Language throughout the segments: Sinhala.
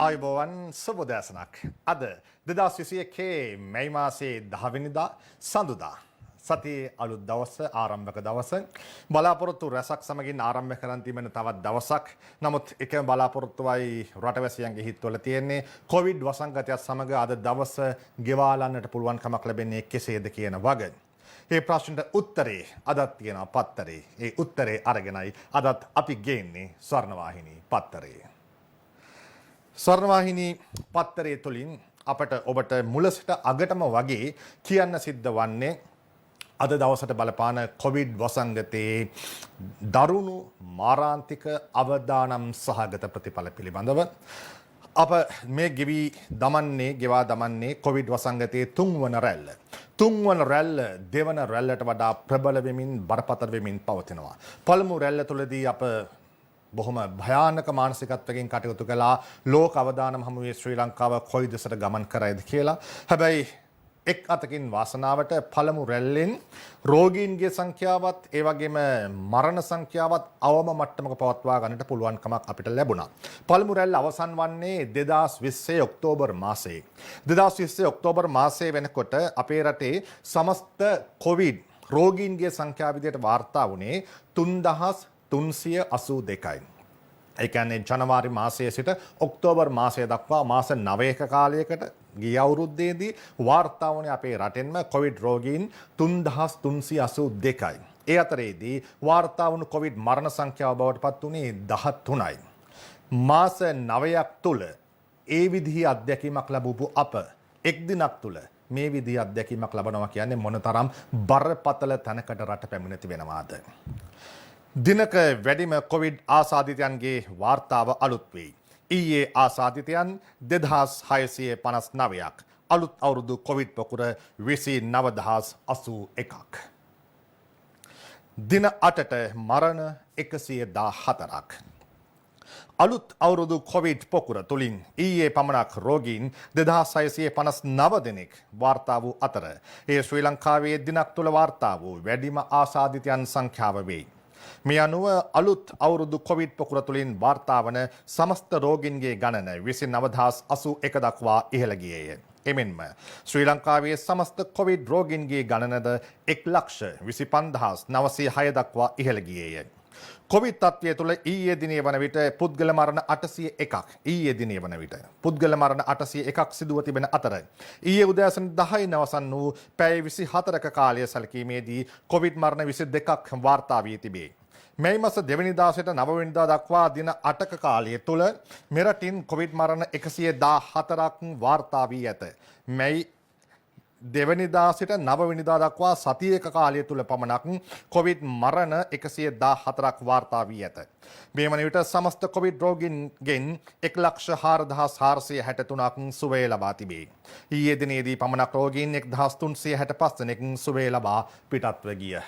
ආයුබෝවන් සුබෝදෑසනක්. අද 2021 මැයි මාසයේ 10 වෙනිදා සඳුදා සතියේ අලුත් දවස ආරම්භක දවස බලාපොරොත්තු රැසක් සමගින් ආරම්භ කරන් තිබෙන තවත් දවසක්. නමුත් එකම බලාපොරොත්තුවයි රටවැසියන්ගේ හිතවල තියෙන්නේ කොවිඩ් වසංගතයත් සමග අද දවස ගෙවාලන්නට පුළුවන් කමක් ලැබෙන්නේ කෙසේද කියන වග. ඒ ප්‍රශ්නට උත්තරේ අදත් තියෙනවා පත්තරේ. ඒ උත්තරේ අරගෙනයි අදත් අපි ගේන්නේ ස්වර්ණවාහිනී පත්තරේ. ස්වර්ණවාහිනී පත්තරේ තුලින් අපට ඔබට මුල සිට අගටම වගේ කියන්න සිද්ධ වන්නේ අද දවසට බලපාන කොවිඩ් වසංගතයේ දරුණු මාරාන්තික අවදානම් සහගත ප්‍රතිඵල පිළිබඳව අප මේ ගෙවා දමන්නේ කොවිඩ් වසංගතයේ තුන්වන රැල්ල. තුන්වන රැල්ල දෙවන රැල්ලට වඩා ප්‍රබල වෙමින් බරපතල වෙමින් පවතිනවා. පළමු රැල්ල තුලදී අප බොහොම භයානක මානසිකත්වකින් කටයුතු කළා. ලෝක අවදානම් හමුවේ ශ්‍රී ලංකාව කොයි දෙසට ගමන් කරයිද කියලා. හැබැයි එක් අතකින් වාසනාවට පළමු රැල්ලෙන් රෝගීන්ගේ සංඛ්‍යාවත් ඒ වගේම මරණ සංඛ්‍යාවත් අවම මට්ටමක පවත්වා ගන්නට පුළුවන්කමක් අපිට ලැබුණා. පළමු රැල්ල අවසන් වන්නේ 2020 ඔක්තෝබර් මාසයේ. 2020 ඔක්තෝබර් මාසයේ වෙනකොට අපේ රටේ සමස්ත කොවිඩ් රෝගීන්ගේ සංඛ්‍යාව විදිහට වාර්තා වුණේ 3,382යි. ඒ කියන්නේ ජනවාරි මාසයේ සිට ඔක්තෝබර් මාසය දක්වා මාස 9ක කාලයකට ගිය අවුරුද්දේදී වාර්තා වුණේ අපේ රටෙන්ම කොවිඩ් රෝගීන් 3,382යි. ඒ අතරේදී වාර්තා වුණු කොවිඩ් මරණ සංඛ්‍යාව බවට පත් වුණේ 13යි. මාස 9ක් තුල ඒ විදිහේ අත්දැකීමක් ලැබුවු අප එක් දිනක් තුල මේ විදිහේ අත්දැකීමක් ලබනවා කියන්නේ මොනතරම් බරපතල තැනකට රට පැමිණ තිබෙනවාද? දිනක වැඩිම කොවිඩ් ආසාදිතයන්ගේ වාර්තාව අලුත් වෙයි. ඊයේ ආසාදිතයන් 2659ක්. අලුත් අවුරුදු කොවිඩ් පොකුර 29081ක්. දින 8ට මරණ 114ක්. අලුත් අවුරුදු කොවිඩ් පොකුර තුලින් ඊයේ පමණක් රෝගීන් 2659 දෙනෙක් වාර්තා වූ අතර ඒ ශ්‍රී ලංකාවේ දිනක් තුල වාර්තා වූ වැඩිම ආසාදිතයන් සංඛ්‍යාව වෙයි. මේ අනුව අලුත් අවුරුදු කොවිඩ් පොකුර තුලින් වාර්තා වන සමස්ත රෝගීන්ගේ ගණන 29081 දක්වා ඉහළ ගියේය. එමෙන්ම ශ්‍රී ලංකාවේ සමස්ත කොවිඩ් රෝගීන්ගේ ගණනද 1,25,906 දක්වා ඉහළ ගියේය. කොවිඩ් තත්ත්වය තුළ ඊයේ දිනේ වන විට පුද්ගල මරණ 801ක් පුද්ගල මරණ 801ක් සිදුව තිබෙන අතර ඊයේ උදෑසන 10 අවසන් වූ පැය 24ක කාලය සැලකීමේදී කොවිඩ් මරණ 22ක් වාර්තා වී තිබේ. මැයි මාස 2 වෙනිදා සිට 9 වෙනිදා දක්වා දින 8ක කාලය තුළ මෙරටින් කොවිඩ් මරණ 114ක් වාර්තා වී ඇත. මැයි 2 වෙනිදා සිට 9 වෙනිදා දක්වා සතියක කාලය තුල පමණක් කොවිඩ් මරණ 114ක් වාර්තා වී ඇත. මේ වන විට සමස්ත කොවිඩ් රෝගීන්ගෙන් 1,04,463ක් සුවය ලබා තිබේ. ඊයේ දිනේදී පමණක් රෝගීන් 1,365 දෙනෙක් සුවය ලබා පිටත්ව ගියහ.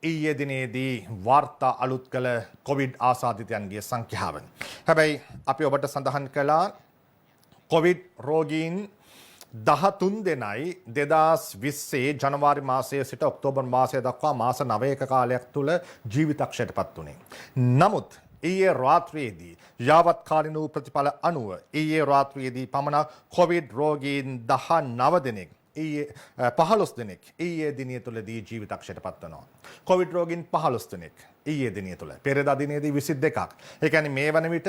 ඊයේ දිනේදී වාර්තා අලුත් කළ කොවිඩ් ආසාදිතයන්ගේ සංඛ්‍යාව. හැබැයි අපි ඔබට සඳහන් කළා කොවිඩ් රෝගීන් 13 දෙනයි 2020 ජනවාරි මාසයේ සිට ඔක්තෝබර් මාසය දක්වා මාස 9ක කාලයක් තුල ජීවිතක්ෂයට පත් වුණේ. නමුත් ඊයේ රාත්‍රියේදී යාවත් කාලින වූ ප්‍රතිඵල අනුව ඊයේ රාත්‍රියේදී පමණක් කොවිඩ් රෝගීන් 19 දෙනෙක් 15 දෙනෙක් ඊයේ දිනය තුලදී ජීවිතක්ෂයට පත් වෙනවා. කොවිඩ් රෝගීන් 15 දෙනෙක් ඊයේ දිනය තුල. පෙරේදා දිනේදී 22ක්. ඒ කියන්නේ මේ වන විට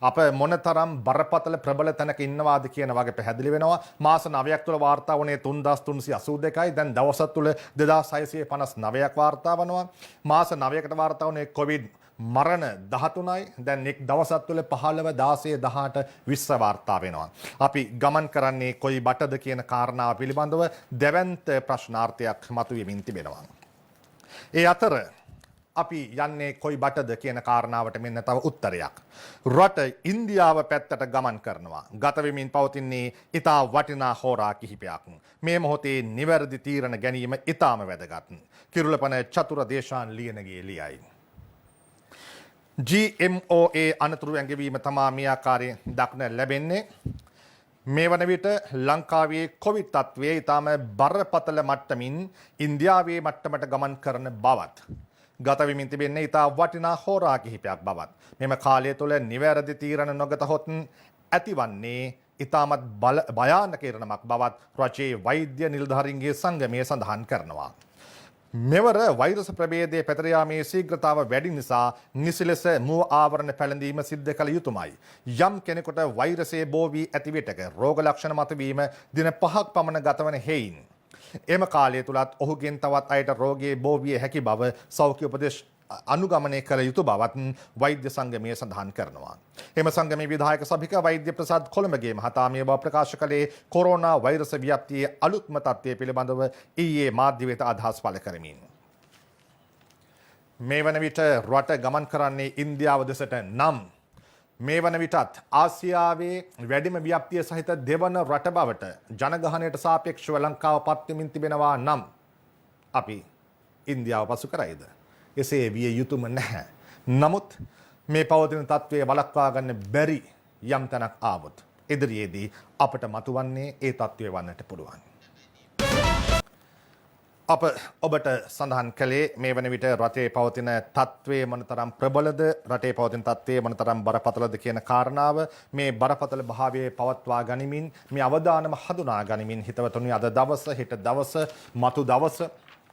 අප මොනතරම් බරපතල ප්‍රබල තැනක ඉන්නවාද කියන වගේ පැහැදිලි වෙනවා. මාස 9ක් තුළ වාර්තා වුණේ 3,382යි. දැන් දවසක් තුළ 2,659ක් වාර්තා වනවා. මාස 9කට වාර්තා වුණේ කොවිඩ් මරණ 13යි. දැන් එක් දවසක් තුළ 15, 16, 18, 20 වාර්තා වෙනවා. අපි ගමන් කරන්නේ කොයි බටද කියන කාරණාව පිළිබඳව දැවැන්ත ප්‍රශ්නාර්ථයක් මතුවෙමින් තිබෙනවා. ඒ අතර අපි යන්නේ කොයි බටද කියන කාරණාවට මෙන්න තව උත්තරයක්. රට ඉන්දියාව පැත්තට ගමන් කරනවා. ගත වෙමින් පවතින්නේ ඉතා වටිනා හෝරා කිහිපයක්. මේ මොහොතේ නිවැරදි තීරණ ගැනීම ඉතාම වැදගත්. කිරුළපන චතුර දේශාන් ලියනගේ ලියයි. GMOA අනතුරු ඇඟවීම තමා මේ ආකාරයෙන් දක්න ලැබෙන්නේ. මේ වන විට ලංකාවේ කොවිඩ් තත්ත්වය ඉතාම බරපතල මට්ටමින් ඉන්දියාවේ මට්ටමට ගමන් කරන බවත් ගත වෙමින් තිබෙන්නේ ඉතා වටිනා හෝරා කිහිපයක් බවත් මෙම කාලය තුළ නිවැරදි තීරණ නොගතහොත් ඇතිවන්නේ ඉතාමත් භයානක ඉරණමක් බවත් රජයේ වෛද්‍ය නිලධාරීන්ගේ සංගමය සඳහන් කරනවා. මෙවර වෛරස ප්‍රභේදයේ පැතිර යාමේ ශීඝ්‍රතාව වැඩි නිසා නිසි ලෙස මුව ආවරණ පැළඳීම සිද්ධ කළ යුතුමයි. යම් කෙනෙකුට වෛරසයේ බෝ වී ඇති විටක රෝග ලක්ෂණ මතුවීම දින 5ක් පමණ ගතවන හේයින් එම කාලය තුලත් ඔහුගෙන් තවත් අයට රෝගයේ බෝ විය හැකි බව සෞඛ්‍ය උපදේශ අනුගමනය කළ යුතු බවත් වෛද්‍ය සංගමය සඳහන් කරනවා. එම සංගමේ විධායක සභික වෛද්‍ය ප්‍රසාද් කොළඹගේ මහතා මේ බව ප්‍රකාශ කළේ කොරෝනා වෛරස ව්‍යාප්තියේ අලුත්ම තත්ත්වය පිළිබඳව ඊයේ මාධ්‍ය වෙත අදහස් පළ කරමින්. මේ වන විට රට ගමන් කරන්නේ ඉන්දියාව දෙසට නම් මේ වන විටත් ආසියාවේ වැඩිම ව්‍යාප්තිය සහිත දෙවන රට බවට ජනගහනයට සාපේක්ෂව ලංකාව පත් වෙමින් තිබෙනවා නම් අපි ඉන්දියාව පසු කරයිද? එසේ විය යුතුම නැහැ. නමුත් මේ පවතින තත්ත්වය වළක්වා ගන්න බැරි යම් තැනක් ආවොත් ඉදිරියේදී අපට මතුවන්නේ ඒ තත්ත්වය වන්නට පුළුවන්. අප ඔබට සඳහන් කළේ මේ වන විට රටේ පවතින තත්ත්වය මොනතරම් ප්‍රබලද, රටේ පවතින තත්ත්වය මොනතරම් බරපතලද කියන කාරණාව මේ බරපතල භාවයේ පවත්වා ගනිමින් මේ අවදානම හඳුනා ගනිමින් හිතවතුනි අද දවස, හෙට දවස, මතු දවස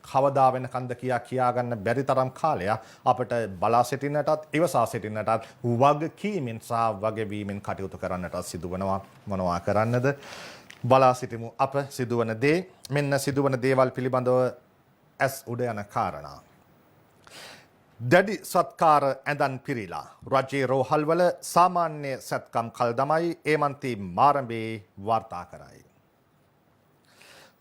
කවදා වෙනකන්ද කියා ගන්න බැරි තරම් කාලයක් අපට බලා සිටින්නටත් ඉවසා සිටින්නටත් වගකීමෙන් සහ වගවීමෙන් කටයුතු කරන්නට සිදුවනවා. මොනවා කරන්නද? බලා සිටිමු අප සිදුවන දේ. මෙන්න සිදුවන දේවල් පිළිබඳව ඇස් උඩ යන කාරණා. දැඩි සත්කාර ඇඳන් පිරීලා රජයේ රෝහල්වල සාමාන්‍ය සත්කම් කල් දමයි ඒමන්ති මාරඹේ වාර්තා කරයි.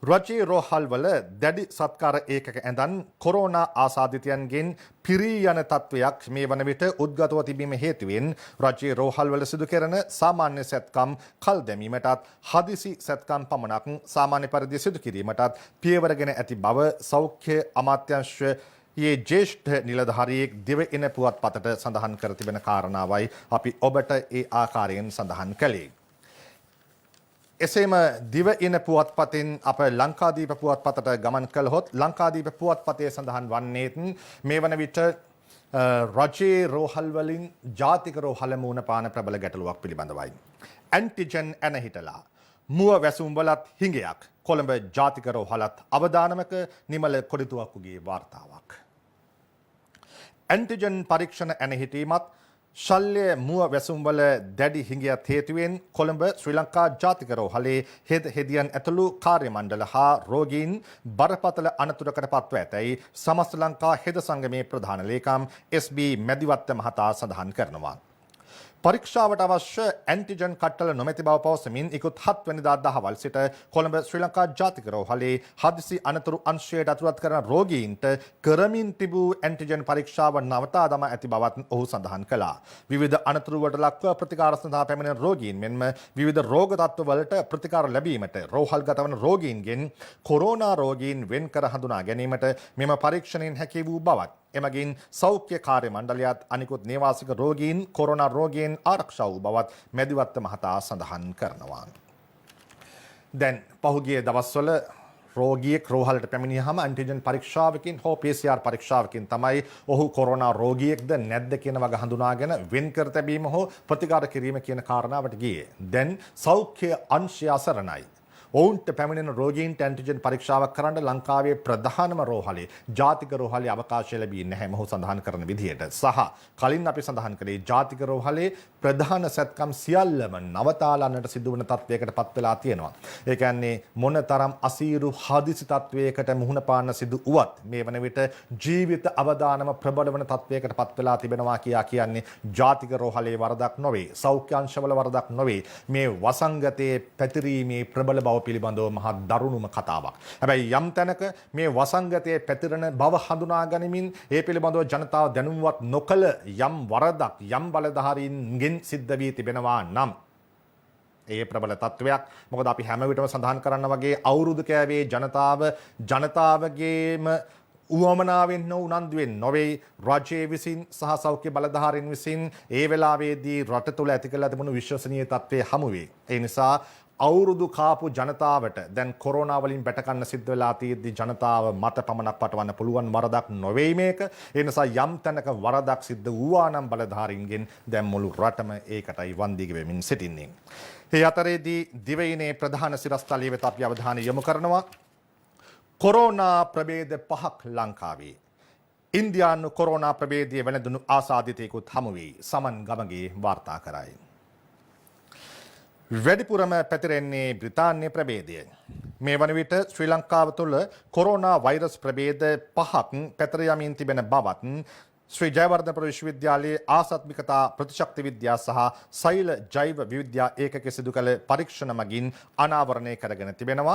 රජයේ රෝහල්වල දැඩි සත්කාර ඒකක ඇඳන් කොරෝනා ආසාදිතයන්ගෙන් පිරී යන තත්වයක් මේ වන විට උද්ගතව තිබීම හේතුවෙන් රජයේ රෝහල්වල සිදු කරන සාමාන්‍ය සැත්කම් කල් දැමීමටත් හදිසි සැත්කම් පමණක් සාමාන්‍ය පරිදි සිදු කිරීමටත් පියවරගෙන ඇති බව සෞඛ්‍ය අමාත්‍යාංශයේ ජ්‍යෙෂ්ඨ නිලධාරියෙක් දිවයින පුවත්පතට සඳහන් කර තිබෙන කාරණාවයි අපි ඔබට ඒ ආකාරයෙන් සඳහන් කළේ. එසේම දිවයින පුවත්පතින් අප ලංකාදීප පුවත්පතට ගමන් කළහොත් ලංකාදීප පුවත්පතේ සඳහන් වන්නේත් මේ වන විට රජයේ රෝහල් වලින් ජාතික රෝහල මුණ පාන ප්‍රබල ගැටලුවක් පිළිබඳවයි. ඇන්ටිජන් ඇන හිටලා මුව වැසුම් වලත් හිඟයක් කොළඹ ජාතික රෝහලත් අවදානමක නිමල කොඩිතුවක්කුගේ වාර්තාවක්. ඇන්ටිජන් පරීක්ෂණ ඇන හිටීමත් ශල්‍ය මුව වැසුම්වල දැඩි හිඟියත් හේතුවෙන් කොළඹ ශ්‍රී ලංකා ජාතික රෝහලේ හෙදියන් ඇතුළු කාර්ය මණ්ඩල හා රෝගීන් බරපතල අනතුරකට පත්ව ඇතැයි සමස්ත ලංකා හෙද සංගමේ ප්‍රධාන ලේකම් SB මැදිවත්ත මහතා සඳහන් කරනවා. පරීක්ෂාවට අවශ්‍ය ඇන්ටිජන් කට්ටල නොමැති බව පවසමින් ඉකුත් 7 වෙනිදා දහවල් සිට කොළඹ ශ්‍රී ලංකා ජාතික රෝහලේ හදිසි අනතුරු අංශයට අතුරත් කරන රෝගීන්ට කරමින් තිබූ ඇන්ටිජන් පරීක්ෂාව නවතා දමා ඇති බවත් ඔහු සඳහන් කළා. විවිධ අනතුරු වලට ලක්ව ප්‍රතිකාර සඳහා පැමිණෙන රෝගීන් මෙන්ම විවිධ රෝග තත්ත්ව වලට ප්‍රතිකාර ලැබීමට රෝහල්ගත වන රෝගීන්ගෙන් කොරෝනා රෝගීන් වෙන් කර හඳුනා ගැනීමට මෙම පරීක්ෂණයෙන් හැකි වූ බවත් එමගින් සෞඛ්‍ය කාර්ය මණ්ඩලයත් අනිකුත් නේවාසික රෝගීන් කොරෝනා රෝගීන් ආරක්ෂා වූ බවත් මැදිවත්ත මහතා සඳහන් කරනවා. දැන් පහුගිය දවස්වල රෝගියෙක් රෝහලට පැමිණියහම ඇන්ටිජන් පරීක්ෂාවකින් හෝ PCR පරීක්ෂාවකින් තමයි ඔහු කොරෝනා රෝගියෙක්ද නැද්ද කියන වග හඳුනාගෙන වෙන් කර තැබීම හෝ ප්‍රතිකාර කිරීම කියන කාරණාවට ගියේ. දැන් සෞඛ්‍ය අංශය අසරණයි. ඔවුන්ට පැමිණෙන රෝගීන්ට ඇන්ටිජන් පරීක්ෂාවක් කරන්න ලංකාවේ ප්‍රධානම රෝහලේ ජාතික රෝහලේ අවකාශය ලැබී නැහැ මොහු සඳහන් කරන විදිහට. සහ කලින් අපි සඳහන් කළේ ජාතික රෝහලේ ප්‍රධාන සැත්කම් සියල්ලම නවතාලන්නට සිදුවන තත්වයකට පත් වෙලා තියෙනවා. ඒ කියන්නේ මොනතරම් අසීරු හදිසි තත්වයකට මුහුණ පාන්න සිදු වුවත් මේ වන විට ජීවිත අවදානම ප්‍රබල වන තත්වයකට පත් වෙලා තිබෙනවා කියන්නේ ජාතික රෝහලේ වරදක් නොවේ. සෞඛ්‍ය අංශවල වරදක් නොවේ. මේ වසංගතයේ පැතිරීමේ ප්‍රබල බව පිළිබඳව මහා දරුණුම කතාවක්. හැබැයි යම් තැනක මේ වසංගතයේ පැතිරෙන බව හඳුනා ගනිමින් ඒ පිළිබඳව ජනතාව දැනුම්වත් නොකළ යම් වරදක් යම් බලධාරීන්ගෙන් සිද්ධ වී තිබෙනවා නම් ඒ ප්‍රබල තත්වයක්. මොකද අපි හැම විටම සඳහන් කරන්න වගේ අවුරුදු කෑවේ ජනතාවගේම උවමනාවෙන් උනන්දුවෙන් නොවේ රජයේ විසින් සහ සෞඛ්‍ය බලධාරීන් විසින් ඒ වෙලාවේදී රට තුළ ඇති කළ තිබුණු විශ්වසනීය තත්ත්වයේ හමු වේ. ඒ නිසා අවුරුදු කාපු ජනතාවට දැන් කොරෝනා වලින් බැටකන්න සිද්ධ වෙලා තියෙද්දි ජනතාව මත පමණක් පටවන්න පුළුවන් වරදක් නොවේ මේක. ඒ නිසා යම් තැනක වරදක් සිද්ධ වූවා නම් බලධාරීන්ගෙන් දැන් මුළු රටම ඒකටයි වන්දිග වෙමින් සිටින්නේ. ඒ අතරේදී දිවයිනේ ප්‍රධාන සිරස්තලිය වෙත අපි අවධානය යොමු කරනවා. කොරෝනා ප්‍රභේද 5ක් ලංකාවේ. ඉන්දියානු කොරෝනා ප්‍රභේදය වෙනදුණු ආසාදිතයෙකුත් හමු වී සමන් ගමගේ වාර්තා කරයි. වැඩිපුරම පැතිරෙන්නේ බ්‍රිතාන්‍ය ප්‍රභේදය. මේ වන විට ශ්‍රී ලංකාව තුළ කොරෝනා වෛරස් ප්‍රභේද 5ක් පැතිර යමින් තිබෙන බවත් ශ්‍රී ජයවර්ධනපුර විශ්වවිද්‍යාලයේ ආසත්මිකතා ප්‍රතිශක්ති විද්‍යා සහ සෛල ජෛව විවිධ්‍යා ඒකකයේ සිදු කළ පරීක්ෂණ මගින් අනාවරණය කරගෙන තිබෙනවා.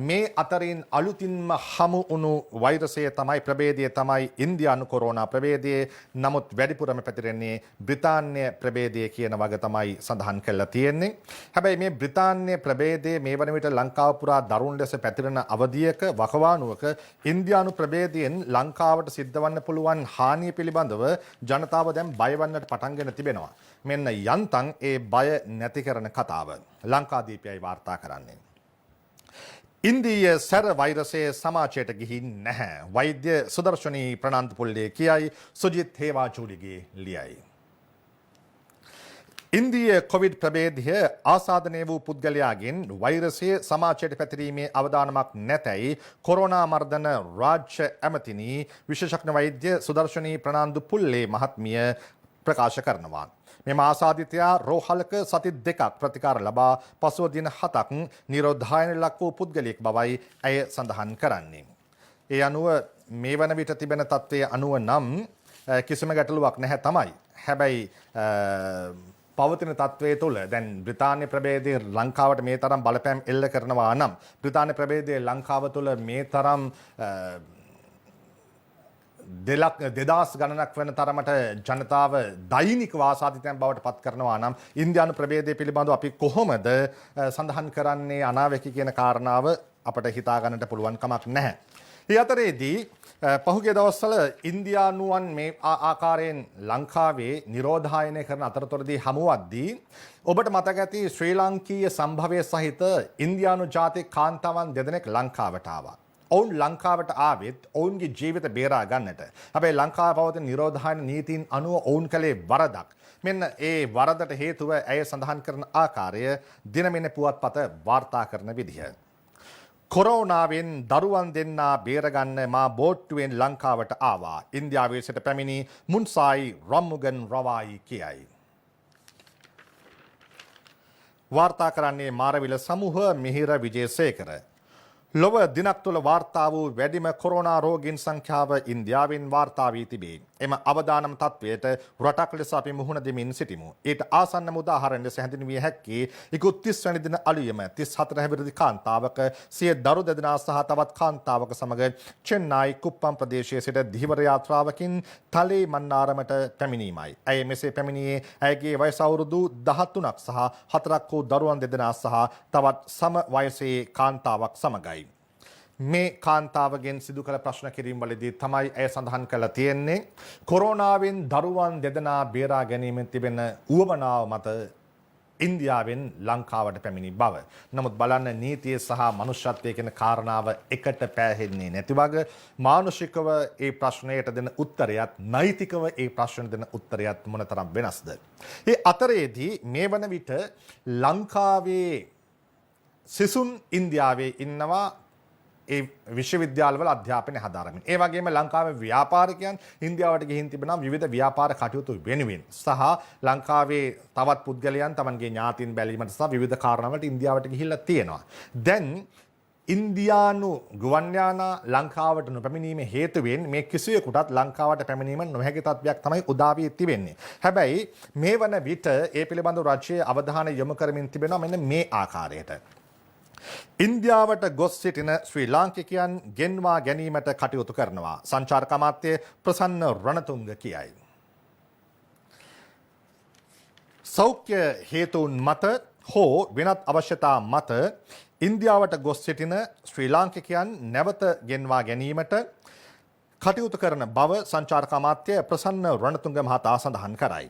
මේ අතරින් අලුතින්ම හමු වුණු වෛරසය තමයි ප්‍රභේදය තමයි ඉන්දියානු කොරෝනා ප්‍රභේදය. නමුත් වැඩිපුරම පැතිරෙන්නේ බ්‍රිතාන්‍ය ප්‍රභේදය කියන වග තමයි සඳහන් කරලා තියෙන්නේ. හැබැයි මේ බ්‍රිතාන්‍ය ප්‍රභේදය මේ වන විට ලංකාව පුරා දරුණු ලෙස පැතිරෙන අවධියක වකවානුවක ඉන්දියානු ප්‍රභේදයෙන් ලංකාවට සිද්ධ වන්න පුළුවන් හානිය පිළිබඳව ජනතාව දැන් බය වන්නට පටන්ගෙන තිබෙනවා. මෙන්න යන්තම් ඒ බය නැති කරන කතාව ලංකාදීපයයි වාර්තා කරන්නේ. ඉන්දීය සැර වෛරසය සමාජයට ගිහින් නැහැ. වෛද්‍ය සුදර්ශනී ප්‍රනාන්දු පුල්ලේ කියයි සුජිත් හේවාචූලිගේ ලියයි. ඉන්දීය කොවිඩ් ප්‍රභේදය ආසාදනය වූ පුද්ගලයාගෙන් වෛරසය සමාජයට පැතිරීමේ අවදානමක් නැතැයි කොරෝනා මර්ධන රාජ්‍ය ඇමතිනි විශේෂඥ වෛද්‍ය සුදර්ශනී ප්‍රනාන්දු පුල්ලේ මහත්මිය ප්‍රකාශ කරනවා. මෙම ආසාදිතයා රෝහලක සති 2ක් ප්‍රතිකාර ලබා පසුව දින 7ක් නිරෝධායන ලක් වූ පුද්ගලයෙක් බවයි ඇය සඳහන් කරන්නේ. ඒ අනුව මේ වන විට තිබෙන තත්ත්වයේ අනුව නම් කිසිම ගැටලුවක් නැහැ තමයි. හැබැයි පවතින තත්වයේ තුළ දැන් බ්‍රිතාන්‍ය ප්‍රභේදය ලංකාවට මේ තරම් බලපෑම් එල්ල කරනවා නම් බ්‍රිතාන්‍ය ප්‍රභේදය ලංකාව තුළ මේ තරම් 2000 ගණනක් වෙන තරමට ජනතාව දෛනික වාසාදිතයන් බවට පත් කරනවා නම් ඉන්දියානු ප්‍රභේදය පිළිබඳව අපි කොහොමද සඳහන් කරන්නේ අනාවැකි කියන කාරණාව අපට හිතා ගන්නට පුළුවන් කමක් නැහැ. ඒ අතරේදී පහුගිය දවස්වල ඉන්දියානුවන් මේ ආකාරයෙන් ලංකාවේ නිරෝධායනය කරන අතරතුරදී හමුවද්දී ඔබට මතක ඇති ශ්‍රී ලාංකීය සම්භවය සහිත ඉන්දියානු ජාතික කාන්තාවන් දෙදෙනෙක් ලංකාවට ආවා. ඔවුන් ලංකාවට ආවෙත් ඔවුන්ගේ ජීවිත බේරා ගන්නට. හැබැයි ලංකාවේ පවතින නිරෝධායන නීතීන් අනුව ඔවුන් කළේ වරදක්. මෙන්න ඒ වරදට හේතුව ඇය සඳහන් කරන ආකාරය දිනමින පුවත්පත වාර්තා කරන විදිහ. කොරෝනාවෙන් දරුවන් දෙන්නා බේරගන්න මා බෝට්ටුවෙන් ලංකාවට ආවා. ඉන්දියාවේ සිට පැමිණි මුන්සායි රම්මුගන් රවායි කියයි. වාර්තා කරන්නේ මාරවිල සමූහ මිහිර විජේසේකර. ලොව දිනක් තුළ වාර්තා වූ වැඩිම කොරෝනා රෝගීන් සංඛ්‍යාව ඉන්දියාවෙන් වාර්තා වී තිබේ. එම අවදානම් තත්වයට රටක් ලෙස අපි මුහුණ දෙමින් සිටිමු. ඊට ආසන්නම උදාහරණ ලෙස හැඳින්විය හැක්කේ ඉකුත් 30 වැනි දින අලුයම 34 හැවිරිදි කාන්තාවක සිය දරු දෙදෙනා සහ තවත් කාන්තාවක සමග චෙන්නයි කුප්පම් ප්‍රදේශයේ සිට දිහිවර යාත්‍රාවකින් තලේ මන්නාරමට පැමිණීමයි. ඇය මෙසේ පැමිණියේ ඇයගේ වයස අවුරුදු 13ක් සහ 4ක් වූ දරුවන් දෙදෙනා සහ තවත් සම වයසේ කාන්තාවක් සමගයි. මේ කාන්තාවගෙන් සිදු කළ ප්‍රශ්න කිරීම වලදී තමයි ඇය සඳහන් කළා තියෙන්නේ කොරෝනාවෙන් දරුවන් දෙදෙනා බේරා ගැනීමෙන් තිබෙන උවමනාව මත ඉන්දියාවෙන් ලංකාවට පැමිණි බව. නමුත් බලන්න නීතිය සහ මනුෂ්‍යත්වය කියන කාරණාව එකට පෑහෙන්නේ නැති වගේ මානුෂිකව ඒ ප්‍රශ්නයට දෙන උත්තරයත් නෛතිකව ඒ ප්‍රශ්නට දෙන උත්තරයත් මොනතරම් වෙනස්ද. ඒ අතරේදී මේ වන විට ලංකාවේ සිසුන් ඉන්දියාවේ ඉන්නවා ඒ විශ්වවිද්‍යාලවල අධ්‍යාපනය හදාරමින්. ඒ වගේම ලංකාවේ ව්‍යාපාරිකයන් ඉන්දියාවට ගිහින් තිබෙනවා විවිධ ව්‍යාපාර කටයුතු වෙනුවෙන්. සහ ලංකාවේ තවත් පුද්ගලයන් තමන්ගේ ඥාතීන් බැලීමට සහ විවිධ කාරණාවලට ඉන්දියාවට ගිහිල්ලා තියෙනවා. දැන් ඉන්දියානු ගුවන් යානා ලංකාවට නොපැමිණීමේ හේතුවෙන් මේ කිසියෙකුටත් ලංකාවට පැමිණීම නොහැකි තත්ත්වයක් තමයි උදා වී තිබෙන්නේ. හැබැයි මේ වන විට ඒ පිළිබඳව රාජ්‍යයේ අවධානය යොමු කරමින් තිබෙනවා මෙන්න මේ ආකාරයට. ඉන්දියාවට ගොස් සිටින ශ්‍රී ලාංකිකයන් ගෙන්වා ගැනීමට කටයුතු කරනවා. සංචාරක අමාත්‍ය ප්‍රසන්න රණතුංග කියයි. සෞඛ්‍ය හේතුන් මත හෝ වෙනත් අවශ්‍යතා මත ඉන්දියාවට ගොස් සිටින ශ්‍රී ලාංකිකයන් නැවත ගෙන්වා ගැනීමට කටයුතු කරන බව සංචාරක අමාත්‍ය ප්‍රසන්න රණතුංග මහතා සඳහන් කරයි.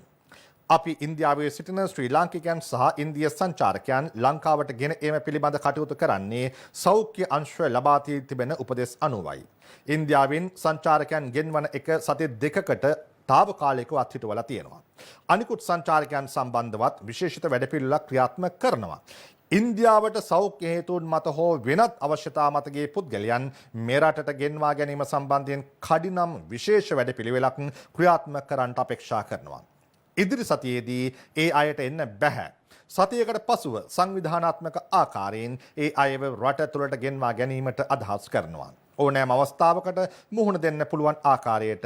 අපි ඉන්දියාවේ සිටින ශ්‍රී ලාංකිකයන් සහ ඉන්දිය සංචාරකයන් ලංකාවට ගෙන ඒම පිළිබඳ කටයුතු කරන්නේ සෞඛ්‍ය අංශය ලබා දී තිබෙන උපදෙස් අනුවයි. ඉන්දියාවෙන් සංචාරකයන් ගෙන්වන එක සති දෙකකට තාවකාලිකව අත්හිටුවලා තියෙනවා. අනිකුත් සංචාරකයන් සම්බන්ධවත් විශේෂිත වැඩපිළිවෙලක් ක්‍රියාත්මක කරනවා. ඉන්දියාවට සෞඛ්‍ය හේතුන් මත හෝ වෙනත් අවශ්‍යතා මතගේ පුද්ගලයන් මේ රටට ගෙන්වා ගැනීම සම්බන්ධයෙන් කඩිනම් විශේෂ වැඩපිළිවෙලක් ක්‍රියාත්මක කරන්නට අපේක්ෂා කරනවා. ඉදිරි සතියේදී ඒ අයට එන්න බැහැ. සතියකට පසුව සංවිධානාත්මක ආකාරයෙන් ඒ අයව රට තුළට ගෙන්වා ගැනීමට අදහස් කරනවා. ඕනෑම අවස්ථාවකට මුහුණ දෙන්න පුළුවන් ආකාරයට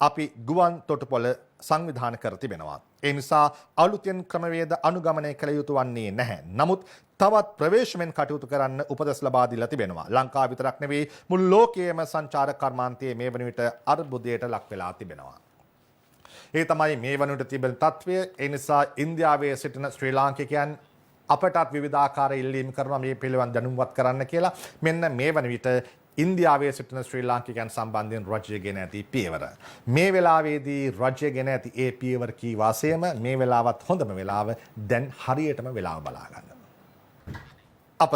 අපි ගුවන් තොටුපොළ සංවිධාන කර තිබෙනවා. ඒ නිසා අලුතෙන් ක්‍රමවේද අනුගමනය කළ යුතු වන්නේ නැහැ. නමුත් තවත් ප්‍රවේශමෙන් කටයුතු කරන්න උපදෙස් ලබා දීලා තිබෙනවා. ලංකාව විතරක් නෙවෙයි මුළු ලෝකයේම සංචාරක කර්මාන්තයේ මේ වන විට අර්බුදයට ලක් වෙලා තිබෙනවා. ඒ තමයි මේ වන විට තිබෙන තත්ත්වය. ඒ නිසා ඉන්දියාවේ සිටින ශ්‍රී ලාංකිකයන් අපටත් විවිධාකාර ඉල්ලීම් කරනවා මේ පිළිබඳ දැනුම්වත් කරන්න කියලා. මෙන්න මේ වන විට ඉන්දියාවේ සිටින ශ්‍රී ලාංකිකයන් සම්බන්ධයෙන් රජය ගෙන ඇති පියවර. මේ වෙලාවේදී රජය ගෙන ඇති ඒ පියවර කී වාසයම මේ වෙලාවත් හොඳම වෙලාව දැන් හරියටම වෙලාව බලා ගන්න. අප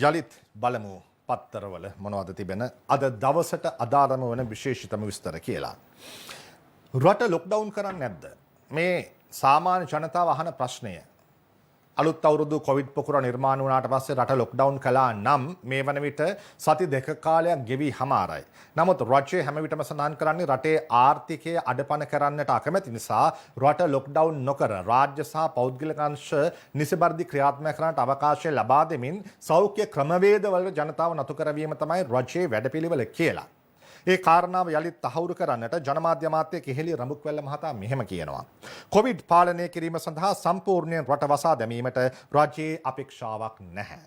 යලිත් බලමු පත්තරවල මොනවද තිබෙන අද දවසට අදාළම වන විශේෂිතම විස්තර කියලා. රට ලොක්ඩවුන් කරන්නේ නැද්ද? මේ සාමාන්‍ය ජනතාව අහන ප්‍රශ්නය. අලුත් අවුරුදු කොවිඩ් පොකුර නිර්මාණ වුණාට පස්සේ රට ලොක්ඩවුන් කළා නම් මේ වන විට සති දෙක කාලයක් ගෙවි හමාරයි. නමුත් රජය හැම විටම සඳහන් කරන්නේ රටේ ආර්ථිකය අඩපණ කරන්නට අකමැති නිසා රට ලොක්ඩවුන් නොකර රාජ්‍ය සහ පෞද්ගලික අංශ නිසබර්දි ක්‍රියාත්මක කරන්නට අවකාශය ලබා දෙමින් සෞඛ්‍ය ක්‍රමවේදවල ජනතාව නතු කරවීම තමයි රජයේ වැඩපිළිවෙල කියලා. ඒ කාරණාව යළිත් තහවුරු කරන්නට ජනමාධ්‍ය අමාත්‍ය කෙහෙලි රඹුක්වැල්ල මහතා මෙහෙම කියනවා. කොවිඩ් පාලනය කිරීම සඳහා සම්පූර්ණයෙන් රට වසා දැමීමට රජයේ අපේක්ෂාවක් නැහැ.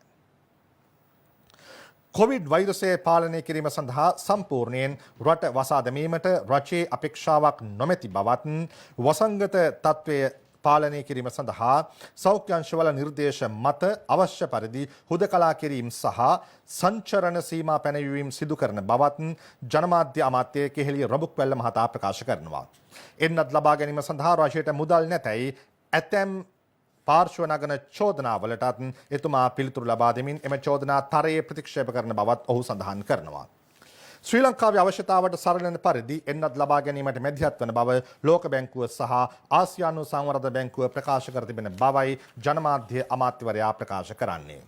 කොවිඩ් වෛරසය පාලනය කිරීම සඳහා සම්පූර්ණයෙන් රට වසා දැමීමට රජයේ අපේක්ෂාවක් නොමැති බවත් වසංගත තත්ත්වය පාලනය කිරීම සඳහා සෞඛ්‍ය අංශවල නිර්දේශ මත අවශ්‍ය පරිදි හුදකලා කිරීම සහ සංචරණ සීමා පැනවීම සිදු කරන බවත් ජනමාධ්‍ය අමාත්‍ය කෙහෙලිය රඹුක්වැල්ල මහතා ප්‍රකාශ කරනවා. එන්නත් ලබා ගැනීම සඳහා රජයට මුදල් නැතැයි ඇතැම් පාර්ශ්ව නගන චෝදනාවලටත් එතුමා පිළිතුරු ලබා දෙමින් එම චෝදනා තරයේ ප්‍රතික්ෂේප කරන බවත් ඔහු සඳහන් කරනවා. ශ්‍රී ලංකාවේ අවශ්‍යතාවට සරලන පරිදි එන්නත් ලබා ගැනීමට මැදිහත් වන බව ලෝක බැංකුව සහ ආසියානු සංවර්ධන බැංකුව ප්‍රකාශ කර තිබෙන බවයි ජනමාධ්‍ය අමාත්‍යවරයා ප්‍රකාශ කරන්නේ.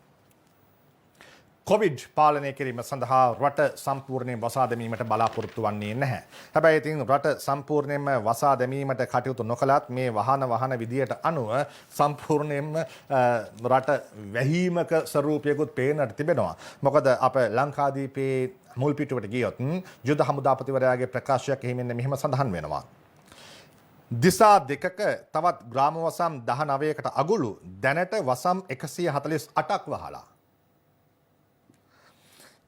කොවිඩ් පාලනය කිරීම සඳහා රට සම්පූර්ණයෙන් වසා දැමීමට බලාපොරොත්තු වන්නේ නැහැ. හැබැයි ඉතින් රට සම්පූර්ණයෙන්ම වසා දැමීමට කටයුතු නොකලත් මේ වහන විදියට අනුව සම්පූර්ණයෙන්ම රට වැහීමක ස්වරූපයකුත් පේනට තිබෙනවා. මොකද අප ලංකාදීපේ මුල් පිටුවට ගියොත් යුද හමුදාපතිවරයාගේ ප්‍රකාශයක් එහිමින් මෙහෙම සඳහන් වෙනවා. දිසා දෙකක තවත් ග්‍රාම වසම් 19කට අගුළු දැනට වසම් 148ක් වහලා.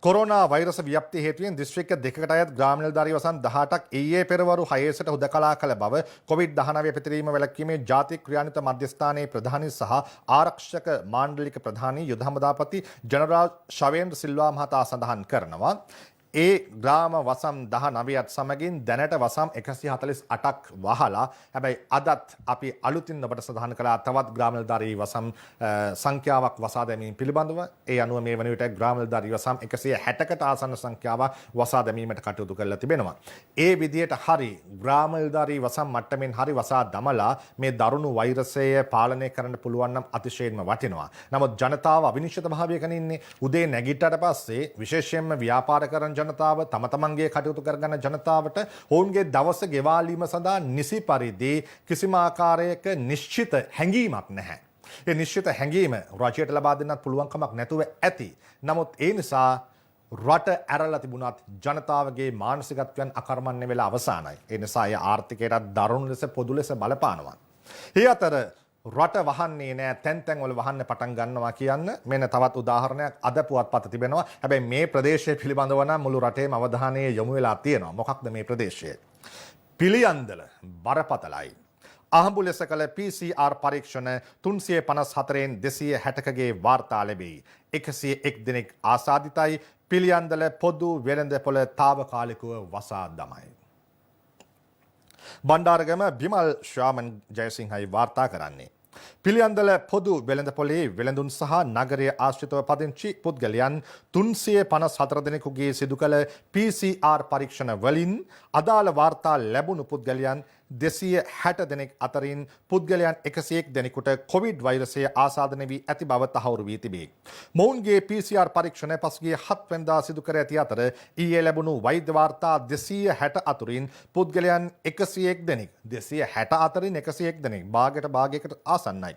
කොරෝනා වෛරස ව්‍යාප්තිය හේතුවෙන් දිස්ත්‍රික්ක දෙකකට අයත් ග්‍රාම නිලධාරී වසම් 18ක් ඊයේ පෙරවරු 6 හුදකලා කළ බව කොවිඩ්-19 පිටරීම වැළැක්වීමේ ජාතික ක්‍රියාන්විත මධ්‍යස්ථානයේ ප්‍රධානී සහ ආරක්ෂක මාණ්ඩලික ප්‍රධානී යුද හමුදාපති ජනරාල් ශවේන්ද්‍ර සිල්වා මහතා සඳහන් කරනවා. ඒ ග්‍රාම වසම් 19ත් සමගින් දැනට වසම් 148ක් වහලා. හැබැයි අදත් අපි අලුතින් ඔබට සඳහන් කළා තවත් ග්‍රාම නිලධාරී වසම් සංඛ්‍යාවක් වසා දැමීම පිළිබඳව. ඒ අනුව මේ වන විට ග්‍රාම නිලධාරී වසම් 160කට ආසන්න සංඛ්‍යාවක් වසා දැමීමට කටයුතු කරලා තිබෙනවා. ඒ විදිහට හරි ග්‍රාම නිලධාරී වසම් මට්ටමින් හරි වසා දමලා මේ දරුණු වෛරසය පාලනය කරන්න පුළුවන් නම් අතිශයින්ම වටිනවා. නමුත් ජනතාව අවිනිශ්චිත භාවයක ඉන්නේ. උදේ නැගිට්ටට පස්සේ විශේෂයෙන්ම ව්‍යාපාර කරන ජනතාව තම තමන්ගේ කටයුතු කරගන්න ජනතාවට ඔවුන්ගේ දවස ගෙවාලීම සඳහා නිසි පරිදි කිසිම ආකාරයක නිශ්චිත හැඟීමක් නැහැ. ඒ නිශ්චිත හැඟීම රජයට ලබා දෙන්නත් පුළුවන් කමක් නැතුව ඇති. නමුත් ඒ නිසා රට ඇරලා තිබුණත් ජනතාවගේ මානසිකත්වයන් අකර්මණ්‍ය වෙලා අවසానයි. ඒ නිසා ඒ ආර්ථිකයටත් දරුණු ලෙස පොදු ලෙස බලපානවා. ඒ අතර රට වහන්නේ නෑ තැන් වල වහන්න පටන් ගන්නවා කියන්න මෙන්න තවත් උදාහරණයක් අද පුවත්පත තිබෙනවා. හැබැයි මේ ප්‍රදේශය පිළිබඳව නම් මුළු රටේම අවධානය යොමු වෙලා තියෙනවා. මොකක්ද මේ ප්‍රදේශය? පිළියන්දල බරපතලයි. අහඹු ලෙස කළ PCR පරීක්ෂණ 354න් 260කගේ වාර්තා ලැබෙයි. 101 දෙනෙක් ආසාදිතයි. පිළියන්දල පොදු වෙළඳපොළ తాවකාලිකව වසා දමයි. බණ්ඩාරගම බිමල් ශ්‍රාමන් ජයසිංහයි වාර්තා කරන්නේ. පිළියන්දල පොදු වෙළඳපොලේ වෙළඳුන් සහ නගරයේ ආශ්‍රිතව පදිංචි පුද්ගලයන් 354 දෙනෙකුගේ සිදු කළ PCR පරීක්ෂණ වලින් අදාළ වාර්තා ලැබුණු පුද්ගලයන් 260 දෙනෙක් අතරින් පුද්ගලයන් 101 දෙනෙකුට කොවිඩ් වෛරසය ආසාදනය වී ඇති බව තහවුරු වී තිබේ. මොවුන්ගේ PCR පරීක්ෂණ පසුගිය 7 වෙනිදා සිදු කර ඇති අතර ඊයේ ලැබුණු වෛද්‍ය වාර්තා 260 අතුරින් පුද්ගලයන් 101 දෙනෙක් 260 අතරින් 101 දෙනෙක් භාගයකට ආසන්නයි.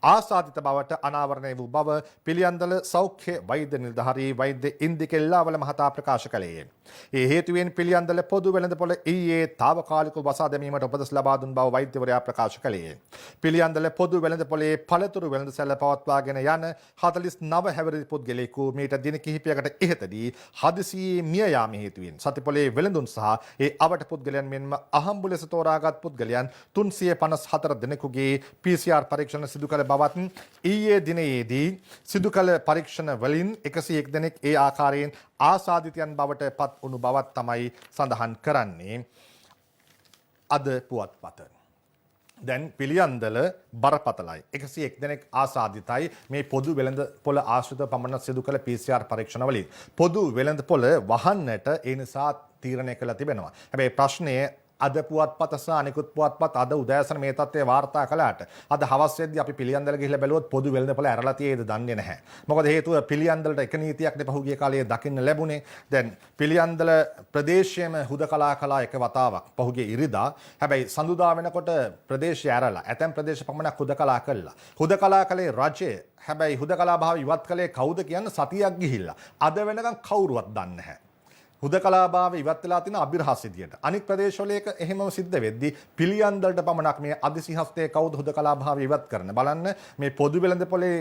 ආසාදිත බවට අනාවරණය වූ බව පිළියන්දල සෞඛ්‍ය වෛද්‍ය නිලධාරී වෛද්‍ය ඉන්දික එල්ලාවල මහතා ප්‍රකාශ කළේය. ඒ හේතුවෙන් පිළියන්දල පොදු වෙළඳපොළ ඊයේ తాවකාලිකව වසා දැමීමට උපදෙස් ලබා දුන් බව වෛද්‍යවරයා ප්‍රකාශ කළේය. පිළියන්දල පොදු වෙළඳපොළේ පළතුරු වෙළඳසැල පවත්වාගෙන යන 49 හැවිරිදි පුද්ගලයෙකු මීට දින කිහිපයකට ඉහතදී හදිසියේ මිය යාම හේතුවෙන් සතිපොළේ වෙළඳුන් සහ ඒ අවට පුද්ගලයන් මෙන්ම අහම්බු ලෙස තෝරාගත් පුද්ගලයන් 354 දෙනෙකුගේ PCR පරීක්ෂණ සිදු කළ බවත් ඊයේ දිනයේදී සිදු කළ පරීක්ෂණ වලින් 101 දෙනෙක් ඒ ආකාරයෙන් ආසාදිතයන් බවට පත් වුණු බවත් තමයි සඳහන් කරන්නේ අද පුවත්පත. දැන් පිළියන්දල බරපතලයි. 101 දෙනෙක් ආසාදිතයි මේ පොදු වෙළඳපොළ ආශ්‍රිතව පමණ සිදු කළ PCR පරීක්ෂණ වලින්. පොදු වෙළඳපොළ වහන්නට ඒ නිසා තීරණය කළා තිබෙනවා. හැබැයි ප්‍රශ්නය අද පුවත්පත සහ අනිකුත් පුවත්පත් අද උදෑසන මේ තත්ත්වය වාර්තා කළාට අද හවස් වෙද්දී අපි පිළියන්දල ගිහිල්ලා බැලුවොත් පොදු වෙළඳපොළ ඇරලා තියෙයිද දන්නේ නැහැ. මොකද හේතුව පිළියන්දලට එක නීතියක් නේ පහුගිය කාලයේ දකින්න ලැබුණේ. දැන් පිළියන්දල ප්‍රදේශයේම හුදකලා කළා එක වතාවක් පහුගිය ඉරිදා. හැබැයි සඳුදා වෙනකොට ප්‍රදේශය ඇරලා ඇතැම් ප්‍රදේශ පමණක් හුදකලා කළා. හුදකලා කළේ රජය. හැබැයි හුදකලා භාව ඉවත් කළේ කවුද කියන්න සතියක් ගිහිල්ලා. අද වෙනකන් කවුරුවත් දන්නේ නැහැ. හුදකලාභාව ඉවත් වෙලා තියෙන අභිරහස් විදියට. අනික් ප්‍රදේශවල ඒක එහෙමම සිද්ධ වෙද්දී පිළියන්දලට පමණක් මේ අධිසිහස්තයේ කවුද හුදකලාභාව ඉවත් කරන්න. බලන්න මේ පොදු වෙළඳපොලේ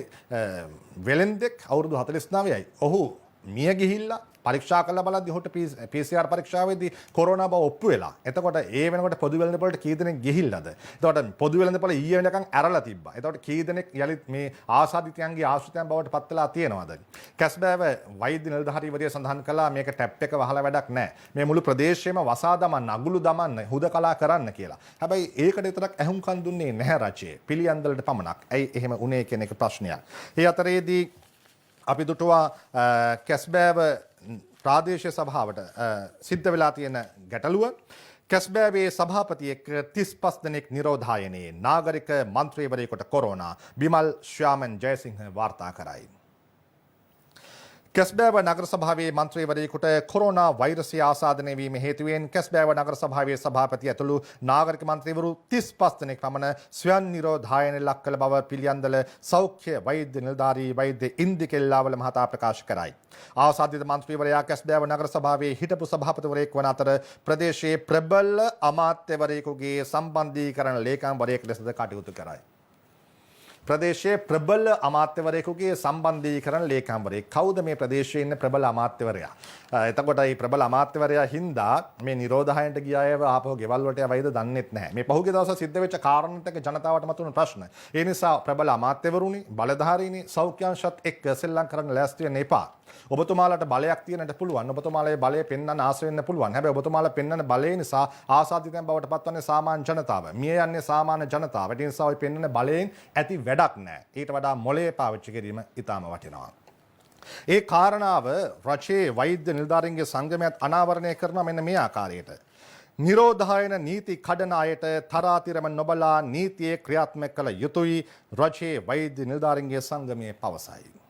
වෙළෙන්දෙක් අවුරුදු 49යි. ඔහු මිය ගිහිල්ලා පරීක්ෂා කරලා බලද්දී ඔහුට PCR පරීක්ෂාවේදී කොරෝනා බව ඔප්පු වෙලා. එතකොට ඒ වෙනකොට පොදු වෙළඳපොළට කී දෙනෙක් ගිහිල්ලාද? එතකොට පොදු වෙළඳපොළ ඊයේ වෙනකන් ඇරලා තිබ්බා. එතකොට කී දෙනෙක් යලිත් මේ ආසාදිතයන්ගේ ආශ්‍රිතයන් බවට පත් වෙලා තියෙනවද? කැස්බෑව වෛද්‍ය නිලධාරීවරිය සඳහන් කළා මේක ටැප් එක වහලා වැඩක් නැහැ. මේ මුළු ප්‍රදේශයේම වසා දමන්න, අගුළු දමන්න, හුදකලා කරන්න කියලා. හැබැයි ඒකට විතරක් ඇහුම්කන් දුන්නේ නැහැ රජයේ. පිළියන්දලට පමණක්. ඇයි එහෙම උනේ කියන එක ප්‍රශ්නයක්. ඒ අතරේදී අපි දුටුවා කැස්බෑව ප්‍රාදේශීය සභාවට සිද්ධ වෙලා තියෙන ගැටලුව. කැස්බෑවේ සභාපතියෙක් 35 දෙනෙක් නිරෝධායනයේ නාගරික මන්ත්‍රීවරයෙකුට කොරෝනා බිමල් ශ්‍යාමන් ජයසිංහ වාර්තා කරයි. කැස්බෑව නගර සභාවේ මන්ත්‍රීවරයෙකුට කොරෝනා වෛරසය ආසාදනය වීම හේතුවෙන් කැස්බෑව නගර සභාවේ සභාපති ඇතුළු නාගරික මන්ත්‍රීවරු 35 දෙනෙක් පමණ ස්වයං නිරෝධායනයට ලක් කළ බව පිළියන්දල සෞඛ්‍ය වෛද්‍ය නිලධාරී වෛද්‍ය ඉන්දික එල්ලාවල මහතා ප්‍රකාශ කරයි. ආසාදිත මන්ත්‍රීවරයා කැස්බෑව නගර සභාවේ හිටපු සභාපතිවරයෙක් වන අතර ප්‍රදේශයේ ප්‍රබල අමාත්‍යවරයෙකුගේ සම්බන්ධීකරණ ලේකම්වරයෙක් ලෙසද කටයුතු කරයි. ප්‍රදේශයේ ප්‍රබල අමාත්‍යවරයෙකුගේ සම්බන්ධීකරණ ලේකම්වරයෙක්. කවුද මේ ප්‍රදේශයේ ඉන්න ප්‍රබල අමාත්‍යවරයා? එතකොට මේ ප්‍රබල අමාත්‍යවරයා හින්දා මේ නිරෝධායනට ගිය අයව ආපහු ගෙවල් වලට යවයිද දන්නෙත් නැහැ. මේ පහුගිය දවස් සිද්ධ වෙච්ච කාරණාටක ජනතාවට මතුවන ප්‍රශ්න. ඒ නිසා ප්‍රබල අමාත්‍යවරුනි, බලධාරීනි සෞඛ්‍යාංශත් එක්ක සෙල්ලම් කරන්න ලෑස්ති වෙන්න එපා. ඔබතුමාලට බලයක් තියෙනට පුළුවන්. ඔබතුමාලේ බලය පෙන්වන්න ආස වෙන්න පුළුවන්. හැබැයි ඔබතුමාලා පෙන්වන බලය නිසා ආසාදිතයන් බවට පත්වන්නේ සාමාන්‍ය ජනතාව. මිය යන්නේ සාමාන්‍ය ජනතාව. ඒ නිසා ඔය පෙන්වන බලයෙන් ඇති වැඩක් නැහැ. ඊට වඩා මොලේ පාවිච්චි කිරීම ඉතාම වටිනවා. ඒ කාරණාව රජයේ වෛද්‍ය නිලධාරීන්ගේ සංගමයත් අනාවරණය කරනවා මෙන්න මේ ආකාරයට. නිරෝධායන නීති කඩන අයට තරාතිරම නොබලා නීතියේ ක්‍රියාත්මක කළ යුතුයි රජයේ වෛද්‍ය නිලධාරීන්ගේ සංගමයේ පවසයි.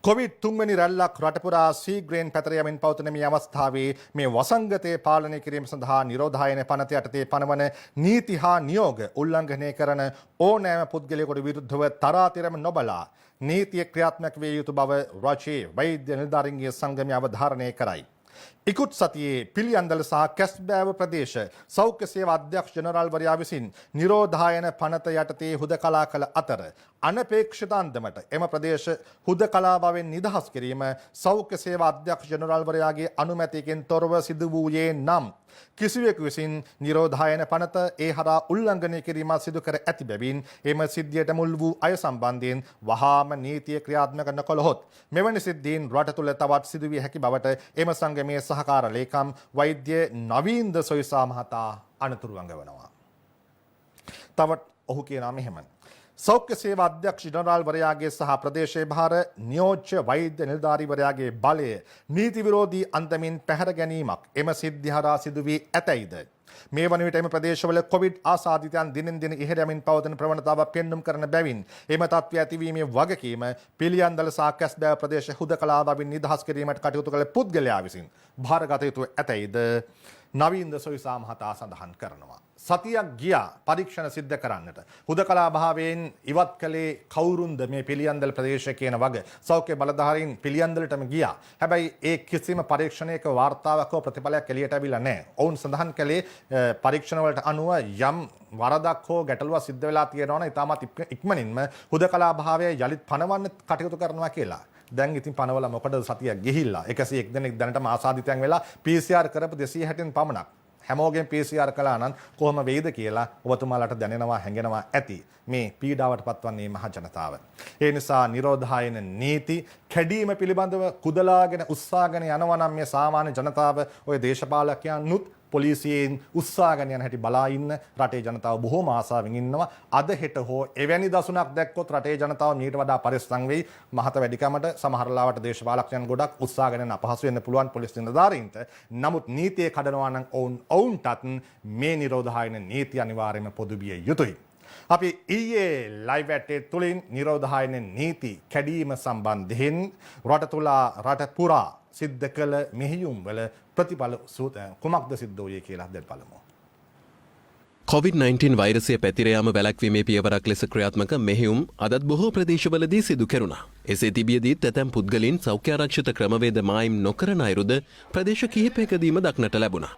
කොවිඩ් තුන්වැනි රැල්ලක් රටපුරා සීග්‍රයෙන් පැතර යමින් පවතින මේ අවස්ථාවේ මේ වසංගතය පාලනය කිරීම සඳහා නිරෝධායන පනත යටතේ පනවන නීති හා නියෝග උල්ලංඝනය කරන ඕනෑම පුද්ගලයෙකුට විරුද්ධව තරාතිරම නොබලා නීතිය ක්‍රියාත්මක විය යුතු බව රජයේ වෛද්‍ය නිලධාරීන්ගේ සංගමය අවධාරණය කරයි. ඉකුත් සතියේ පිළියන්දල සහ කැස්බෑව ප්‍රදේශ සෞඛ්‍ය සේවා අධ්‍යක්ෂ ජනරාල්වරයා විසින් නිරෝධායන පනත යටතේ හුදකලා කළ අතර අනපේක්ෂිත අන්දමට එම ප්‍රදේශ හුදකලා බවෙන් නිදහස් කිරීම සෞඛ්‍ය සේවා අධ්‍යක්ෂ ජනරාල්වරයාගේ අනුමැතියකින් තොරව සිදු වූයේ නම් කිසිවෙකු විසින් නිරෝධායන පනත ඒ හරහා උල්ලංඝනය කිරීම සිදු කර ඇති බැවින් එම සිද්ධියට මුල් වූ අය සම්බන්ධයෙන් වහාම නීතිය ක්‍රියාත්මක නොකළහොත් මෙවැනි සිද්ධීන් රට තුළ තවත් සිදුවිය හැකි බවට එම සංගමය සමාගමේ සහකාර ලේකම් වෛද්‍ය නවීන්ද සොයිසා මහතා අනතුරු අඟවනවා. තවත් ඔහු කියනවා මෙහෙම. සෞඛ්‍ය සේවා අධ්‍යක්ෂ ජනරාල්වරයාගේ සහ ප්‍රදේශයේ භාර නියෝජ්‍ය වෛද්‍ය නිලධාරීවරයාගේ බලය නීති විරෝධී අන්දමින් පැහැර ගැනීමක් එම සිද්ධිය හරහා සිදු වී ඇතැයිද මේ වන විට එම ප්‍රදේශවල කොවිඩ් ආසාදිතයන් දිනෙන් දින ඉහළ යමින් පවතින ප්‍රවණතාවක් පෙන්눔 කරන බැවින් එම තත්ත්වය ඇතිවීමේ වගකීම පිළියන්දල සහ කැස්බෑ ප්‍රදේශ හුදකලා බවින් නිදහස් කිරීමට කටයුතු කළ පුද්ගලයා විසින් භාරගත යුතු ඇතැයිද නවීන්ද සොයිසා මහතා සඳහන් කරනවා. සතියක් ගියා පරීක්ෂණ සිද්ධ කරන්නට. හුදකලා භාවයෙන් ඉවත් කළේ කවුරුන්ද මේ පිළියන්දල ප්‍රදේශය කියන වග සෞඛ්‍ය බලධාරීන් පිළියන්දලටම ගියා. හැබැයි ඒ කිසිම පරීක්ෂණයක වාර්තාවක් හෝ ප්‍රතිඵලයක් එළියට ඇවිල්ලා නැහැ. ඔවුන් සඳහන් කළේ පරීක්ෂණ වලට අනුව යම් වරදක් හෝ ගැටලුවක් සිද්ධ වෙලා තියෙනවා නම් ඉතාමත් ඉක්මනින්ම හුදකලා භාවය යලිත් පනවන්න කටයුතු කරනවා කියලා. දැන් ඉතින් පනවල මොකටද සතියක් ගිහිල්ලා 101 දෙනෙක් දැනටම ආසාදිතයන් වෙලා PCR කරපු 260න් පමණක් හැමෝගෙන් PCR කළා නම් කොහොම වෙයිද කියලා ඔබතුමාලාට දැනෙනවා හැඟෙනවා ඇති මේ පීඩාවට පත්වන්නේ මහ ජනතාව. ඒ නිසා නිරෝධායන නීති කැඩීම පිළිබඳව කුදලාගෙන උත්සාහගෙන යනවා නම් මේ සාමාන්‍ය ජනතාව ඔය දේශපාලකයන්නුත් පොලිසියෙන් උත්සාහගෙන යන හැටි බලා ඉන්න රටේ ජනතාව බොහෝම ආසාවෙන් ඉන්නවා. අද හෙට හෝ එවැනි දසුණක් දැක්කොත් රටේ ජනතාව මීට වඩා පරිස්සම් වෙයි. මහත වැඩිකමට සමහර ලාවට දේශපාලකයන් ගොඩක් උත්සාහගෙන යන අපහසු වෙන්න පුළුවන් පොලිස් නිලධාරීන්ට. නමුත් නීතිය කඩනවා නම් ඔවුන්ටත් මේ නිරෝධායන නීති අනිවාර්යයෙන්ම පොදු විය යුතුයි. අපි ඊයේ ලයිව් ඇටේ තුලින් නිරෝධායන නීති කැඩීම සම්බන්ධයෙන් රට පුරා සිද්ධ කළ මෙහෙයුම් වල ප්‍රතිඵල කුමක්ද සිද්ධ වූයේ කියලා දැන් බලමු. COVID-19 වෛරසය පැතිර යාම වැළැක්වීමේ පියවරක් ලෙස ක්‍රියාත්මක මෙහෙයුම් අදත් බොහෝ ප්‍රදේශවලදී සිදු කෙරුණා. එසේ තිබියදීත් ඇතැම් පුද්ගලයන් සෞඛ්‍ය ආරක්ෂිත ක්‍රමවේද මායිම් නොකරන අයුරුද ප්‍රදේශ කිහිපයකදීම දක්නට ලැබුණා.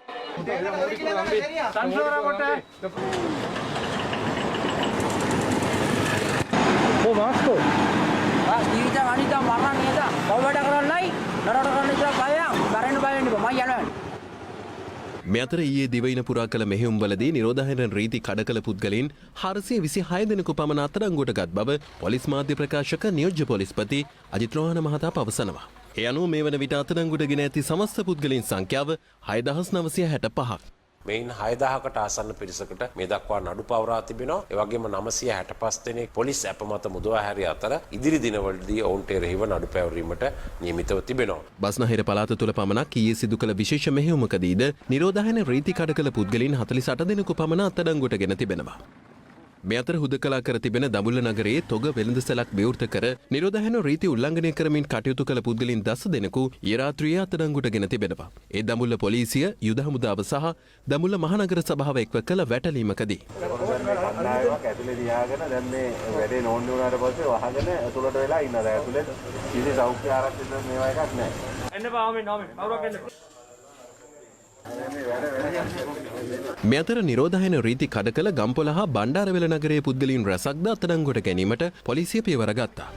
මේ අතර ඊයේ දිවයින පුරා කළ මෙහෙයුම්වලදී නිරෝධායන රීති කඩ කළ පුද්ගලයන් 426 දෙනෙකු පමණ අත්අඩංගුවට ගත් බව පොලිස් මාධ්‍ය ප්‍රකාශක නියෝජ්‍ය පොලිස්පති අජිත් රෝහණ මහතා පවසනවා. ඒ අනුව මේ වන විට අත්අඩංගුවට ගෙන ඇති සමස්ත පුද්ගලයන් සංඛ්‍යාව 6965ක්. මෙයින් 6000කට ආසන්න පිරිසකට මේ දක්වා නඩු පවරා තිබෙනවා. ඒ වගේම 965 දෙනෙක් පොලිස් අප මත මුදවා හැරිය අතර ඉදිරි දිනවලදී ඔවුන්ට එරෙහිව නඩු පැවරීමට නියමිතව තිබෙනවා. බස්නාහිර පළාත තුළ පමණක් ඊයේ සිදු කළ විශේෂ මෙහෙයුමකදීද නිරෝධායන රීති කඩ කළ පුද්ගලයන් 48 දෙනෙකු පමණ අත්අඩංගුවට ගෙන තිබෙනවා. මේ අතර හුදකලා කර තිබෙන දඹුල්ල නගරයේ තොග වෙළඳසැලක් විවෘත කර නිරෝධායන රීති උල්ලංඝනය කරමින් කටයුතු කළ පුද්ගලයන් 10 දෙනෙකු ඊ රාත්‍රියේ අත්අඩංගුවට ගෙන තිබෙනවා. ඒ දඹුල්ල පොලිසිය, යුද හමුදාව සහ දඹුල්ල මහනගර සභාව එක්ව කළ වැටලීමකදී ඇතුලේ දිහාගෙන දැන් මේ වැඩේ නෝන්ඩි වුණාට පස්සේ වහගෙන ඇතුළට වෙලා ඉන්නවා. ඇතුලේ කිසි සෞඛ්‍ය ආරක්ෂිත මේවා එකක් නැහැ. එන්න බාමෙන් කවුරක් එන්න. මේ අතර නිරෝධායන රීති කඩ කළ ගම්පොළ හා බණ්ඩාරවෙල නගරයේ පුද්ගලයන් රැසක්ද අත්අඩංගුවට ගැනීමට පොලිසිය පියවර ගත්තා.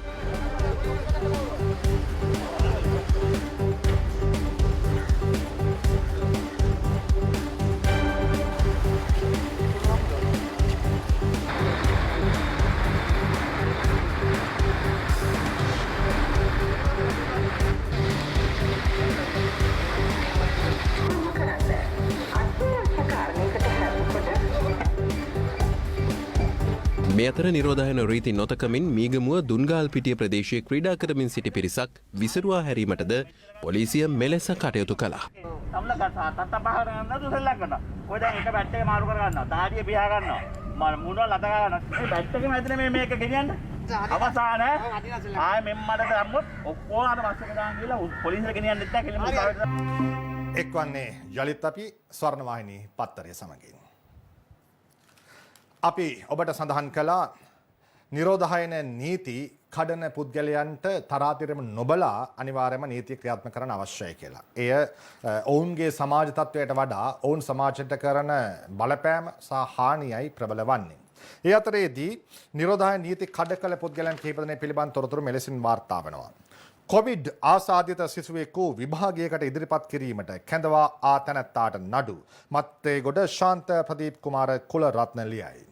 මේ අතර නිරෝධායන රීති නොතකමින් මීගමුව දුන්ගාල්පිටිය ප්‍රදේශයේ ක්‍රීඩා කරමින් සිටි පිරිසක් විසිරුවා හැරීමටද පොලිසිය මෙලෙස කටයුතු කළා. අවසාන ආය මෙම්මඩ දැම්මොත් ඔක්කොම බස් එක දාන් ගිහලා පොලිසියට ගෙනියන්න දෙන්න කෙලිම එක්වන්නේ යලිත් අපි ස්වර්ණවාහිනී පත්තරය සමගින්. අපි ඔබට සඳහන් කළා නිරෝධායන නීති කඩන පුද්ගලයන්ට තරාතිරම නොබලා අනිවාර්යයෙන්ම නීතිය ක්‍රියාත්මක කරන්න අවශ්‍යයි කියලා. එය ඔවුන්ගේ සමාජ තත්වයට වඩා ඔවුන් සමාජයට කරන බලපෑම සහ හානියයි ප්‍රබල වන්නේ. ඒ අතරේදී නිරෝධායන නීති කඩ කළ පුද්ගලයන් කිහිප දෙනෙක් පිළිබඳ තොරතුරු මෙලෙසින් වාර්තා වෙනවා. කොවිඩ් ආසාදිත සිසුවෙකු විභාගයකට ඉදිරිපත් කිරීමට කැඳවා ආ තැනැත්තාට නඩු. මත්තේගොඩ ශාන්ත ප්‍රදීප් කුමාර කුලරත්න ලියයි.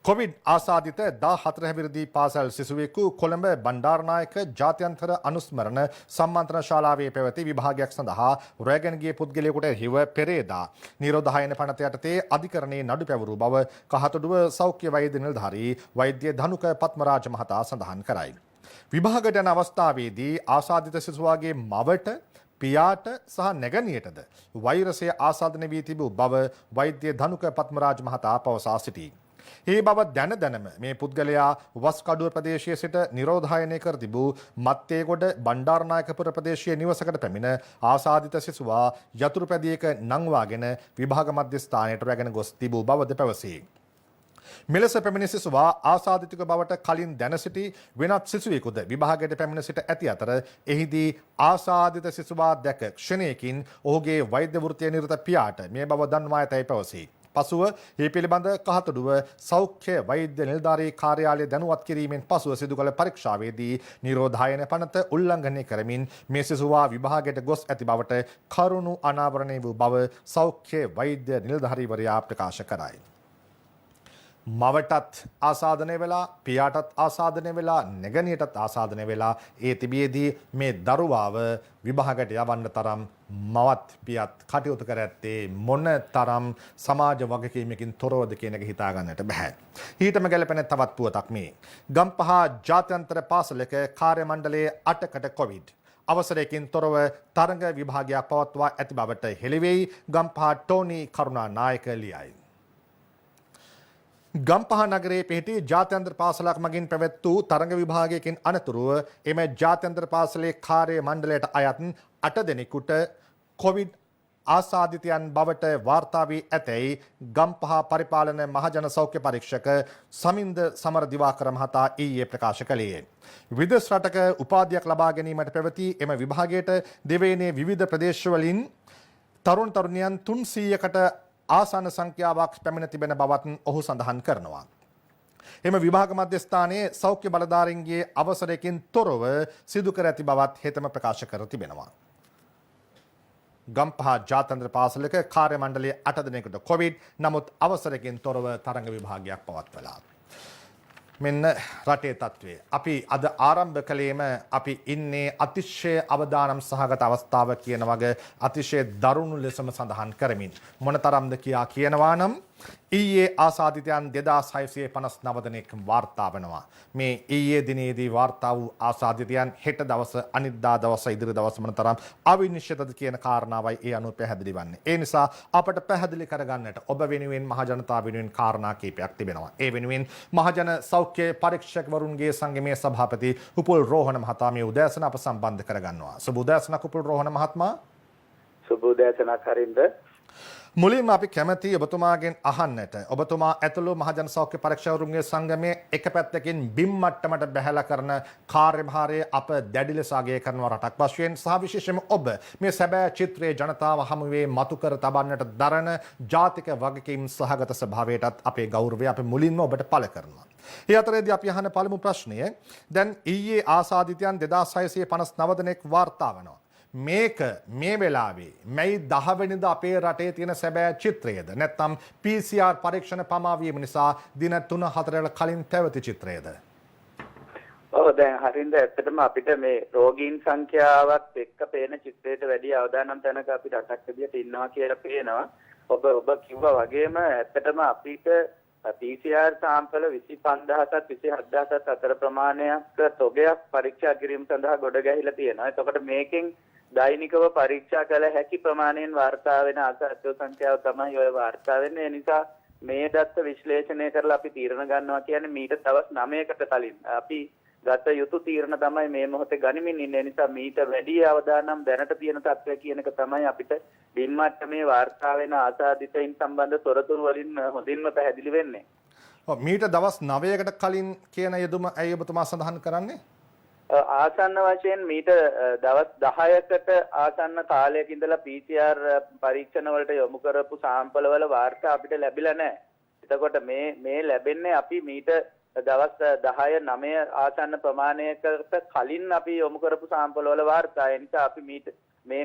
කොවිඩ් ආසාදිත 14 හැවිරිදි පාසල් සිසුවෙකු කොළඹ බණ්ඩාරනායක ජාත්‍යන්තර අනුස්මරණ සම්මන්ත්‍රණ ශාලාවේ පැවති විභාගයක් සඳහා රැගෙන ගිය පුද්ගලයෙකුට හිව පෙරේදා නිරෝධායන පනත යටතේ අධිකරණයේ නඩු පැවරූ බව කහතොඩුව සෞඛ්‍ය වෛද්‍ය නිලධාරී වෛද්‍ය ධනුක පත්මරාජ මහතා සඳහන් කරයි. විභාගයට යන අවස්ථාවේදී ආසාදිත සිසුවාගේ මවට පියාට සහ නැගණියටද වෛරසය ආසාදනය වී තිබූ බව වෛද්‍ය ධනුක පත්මරාජ මහතා පවසා සිටී. ඒ බව දැනම මේ පුද්ගලයා වස්කඩුව ප්‍රදේශයේ සිට නිරෝධායනය කර තිබූ මත්තේගොඩ බණ්ඩාරනායකපුර ප්‍රදේශයේ නිවසකට පැමිණ ආසාදිත සිසුවා යතුරු පැදියක නංවාගෙන විභාග මධ්‍යස්ථානයට රැගෙන ගොස් තිබූ බවද පැවසේ. මෙලෙස පැමිණි සිසුවා ආසාදිතක බවට කලින් දැන සිටි වෙනත් සිසුවෙකුද විභාගයට පැමිණ සිට ඇති අතර එහිදී ආසාදිත සිසුවා දැක ක්ෂණයකින් ඔහුගේ වෛද්‍ය වෘත්තිය නිරත පියාට මේ බව දන්වා ඇතැයි පැවසේ. පසුව මේ පිළිබඳ කහතොඩුව සෞඛ්‍ය වෛද්‍ය නිලධාරී කාර්යාලය දැනුවත් කිරීමෙන් පසුව සිදු කළ පරීක්ෂාවේදී නිරෝධායන පනත උල්ලංඝනය කරමින් මේ සිසුවා විභාගයට ගොස් ඇති බවට කරුණු අනාවරණය වූ බව සෞඛ්‍ය වෛද්‍ය නිලධාරීවරයා ප්‍රකාශ කරයි. මවටත් ආසාදනය වෙලා පියාටත් ආසාදනය වෙලා නැගණියටත් ආසාදනය වෙලා ඒ තිබියදී මේ දරුවාව විභාගයට යවන්න තරම් මවත් පියත් කටයුතු කර ඇත්තේ මොන තරම් සමාජ වගකීමකින් තොරවද කියන එක හිතා ගන්නට බෑ. ඊටම ගැලපෙන තවත් පුවතක් මේ. ගම්පහ ජාත්‍යන්තර පාසලක කාර්ය මණ්ඩලයේ 8කට කොවිඩ් අවසරයකින් තොරව තරඟ විභාගයක් පවත්වා ඇති බවට හෙළිවෙයි ගම්පහ ටෝනි කරුණානායක ලියයි. ගම්පහ නගරයේ පිහිටි ජාත්‍යන්තර පාසලක් මගින් පැවැත් වූ තරඟ විභාගයකින් අනතුරුව එම ජාත්‍යන්තර පාසලේ කාර්ය මණ්ඩලයට අයත් 8 දෙනෙකුට කොවිඩ් ආසාදිතයන් බවට වාර්තා වී ඇතැයි ගම්පහ පරිපාලන මහජන සෞඛ්‍ය පරීක්ෂක සමින්ද සමරදිවාකර මහතා ඊයේ ප්‍රකාශ කළේ. විදේශ රටක උපාධියක් ලබා ගැනීමට පැවති එම විභාගයට දෙවයිනේ විවිධ ප්‍රදේශවලින් තරුණ තරුණියන් 300කට ආසන්න සංඛ්‍යාවක් පැමිණ තිබෙන බවත් ඔහු සඳහන් කරනවා. එම විභාග මධ්‍යස්ථානයේ සෞඛ්‍ය බලධාරීන්ගේ අවසරයකින් තොරව සිදු කර ඇති බවත් හෙතම ප්‍රකාශ කර තිබෙනවා. ගම්පහ ජාත්‍යන්තර පාසලක කාර්ය මණ්ඩලයේ 8 දෙනෙකුට කොවිඩ් නමුත් අවසරයකින් තොරව තරඟ විභාගයක් පවත්වලා. මෙන්න රටේ තත්ත්වය. අපි අද ආරම්භ කළේම අපි ඉන්නේ අතිශය අවදානම් සහගත අවස්ථාව කියන වගේ අතිශය දරුණු ලෙසම සඳහන් කරමින් මොනතරම්ද කියා කියනවා නම් ඊයේ ආසාදිතයන් 2659 දෙනෙක් වාර්තා වෙනවා. මේ ඊයේ දිනේදී වාර්තා වූ ආසාදිතයන් හෙට දවස අනිද්දා දවස ඉදිරි දවස මොනතරම් අවිනිශ්චිතද කියන කාරණාවයි ඒ අනුව පැහැදිලි වන්නේ. ඒ නිසා අපට පැහැදිලි කරගන්නට ඔබ වෙනුවෙන් මහ ජනතාව වෙනුවෙන් කාරණා කීපයක් තිබෙනවා. ඒ වෙනුවෙන් මහජන සෞඛ්‍ය පරීක්ෂකවරුන්ගේ සංගමයේ සභාපති උපුල් රෝහණ මහතා මේ උදෑසන අප සම්බන්ධ කරගන්නවා. සුබ උදෑසනක් උපුල් රෝහණ මහත්මයා. සුබ උදෑසනක් හරින්ද. මුලින්ම අපි කැමැති ඔබතුමාගෙන් අහන්නට ඔබතුමා ඇතුළු මහජන සෞඛ්‍ය පරීක්ෂකවරුන්ගේ සංගමයේ එක පැත්තකින් බිම් මට්ටමට බැහැලා කරන කාර්යභාරය අප දැඩි ලෙස අගය කරනවා රටක් වශයෙන් සහ විශේෂයෙන්ම ඔබ මේ සැබෑ චිත්‍රයේ ජනතාව හමුවේ මතු කර තබන්නට දරන ජාතික වගකීම් සහගත ස්වභාවයටත් අපේ ගෞරවය අපි මුලින්ම ඔබට පළ කරනවා. ඒ අතරේදී අපි අහන පළමු ප්‍රශ්නය දැන් ඊයේ ආසාදිතයන් 2659 දෙනෙක් වාර්තා වෙනවා. මේක මේ වෙලාවේ මැයි 10 වෙනිදා අපේ රටේ තියෙන සැබෑ චිත්‍රයේද නැත්නම් PCR පරීක්ෂණ පමා වීම නිසා දින 3-4 කලින් පැවති චිත්‍රයේද? ඔව් දැන් හරින්ද ඇත්තටම අපිට මේ රෝගීන් සංඛ්‍යාවත් එක්ක පේන චිත්‍රයට වැඩි අවදානම් තැනක අපි රටක් විදියට ඉන්නවා කියලා පේනවා. ඔබ කිව්වා වගේම ඇත්තටම අපිට PCR සාම්පල 25000ත් 27000ත් අතර ප්‍රමාණයක් තොගයක් පරීක්ෂා කිරීම සඳහා ගොඩ ගැහිලා තියෙනවා. එතකොට මේකෙන් දෛනිකව පරීක්ෂා කළ හැකි ප්‍රමාණයෙන් වාර්තා වෙන ආසාදිත සංඛ්‍යාව තමයි ඔය වාර්තා වෙන්නේ. ඒ නිසා මේ දත්ත විශ්ලේෂණය කරලා අපි තීරණ ගන්නවා කියන්නේ මීට දවස් 9කට කලින් අපි ගත යුතු තීරණ තමයි මේ මොහොතේ ගනිමින් ඉන්නේ. ඒ නිසා මීට වැඩි අවදානම් දැනට තියෙන තත්ත්වය කියන එක තමයි අපිට බිම්මට්ටමේ වාර්තා වෙන ආසාදිතයින් සම්බන්ධ තොරතුරු වලින් හොඳින්ම පැහැදිලි වෙන්නේ. ඔව් මීට දවස් 9කට කලින් කියන යෙදුම ඇයි ඔබතුමා සඳහන් කරන්නේ? ආසන්න වශයෙන් මීට දවස් 10කට ආසන්න කාලයක ඉඳලා PCR පරීක්ෂණ වලට යොමු කරපු සාම්පල වල වාර්තා අපිට ලැබිලා නැහැ. එතකොට මේ ලැබෙන්නේ අපි මීට දවස් 10-9 ආසන්න ප්‍රමාණයකට කලින් අපි යොමු කරපු සාම්පල වල වාර්තා. ඒ නිසා අපි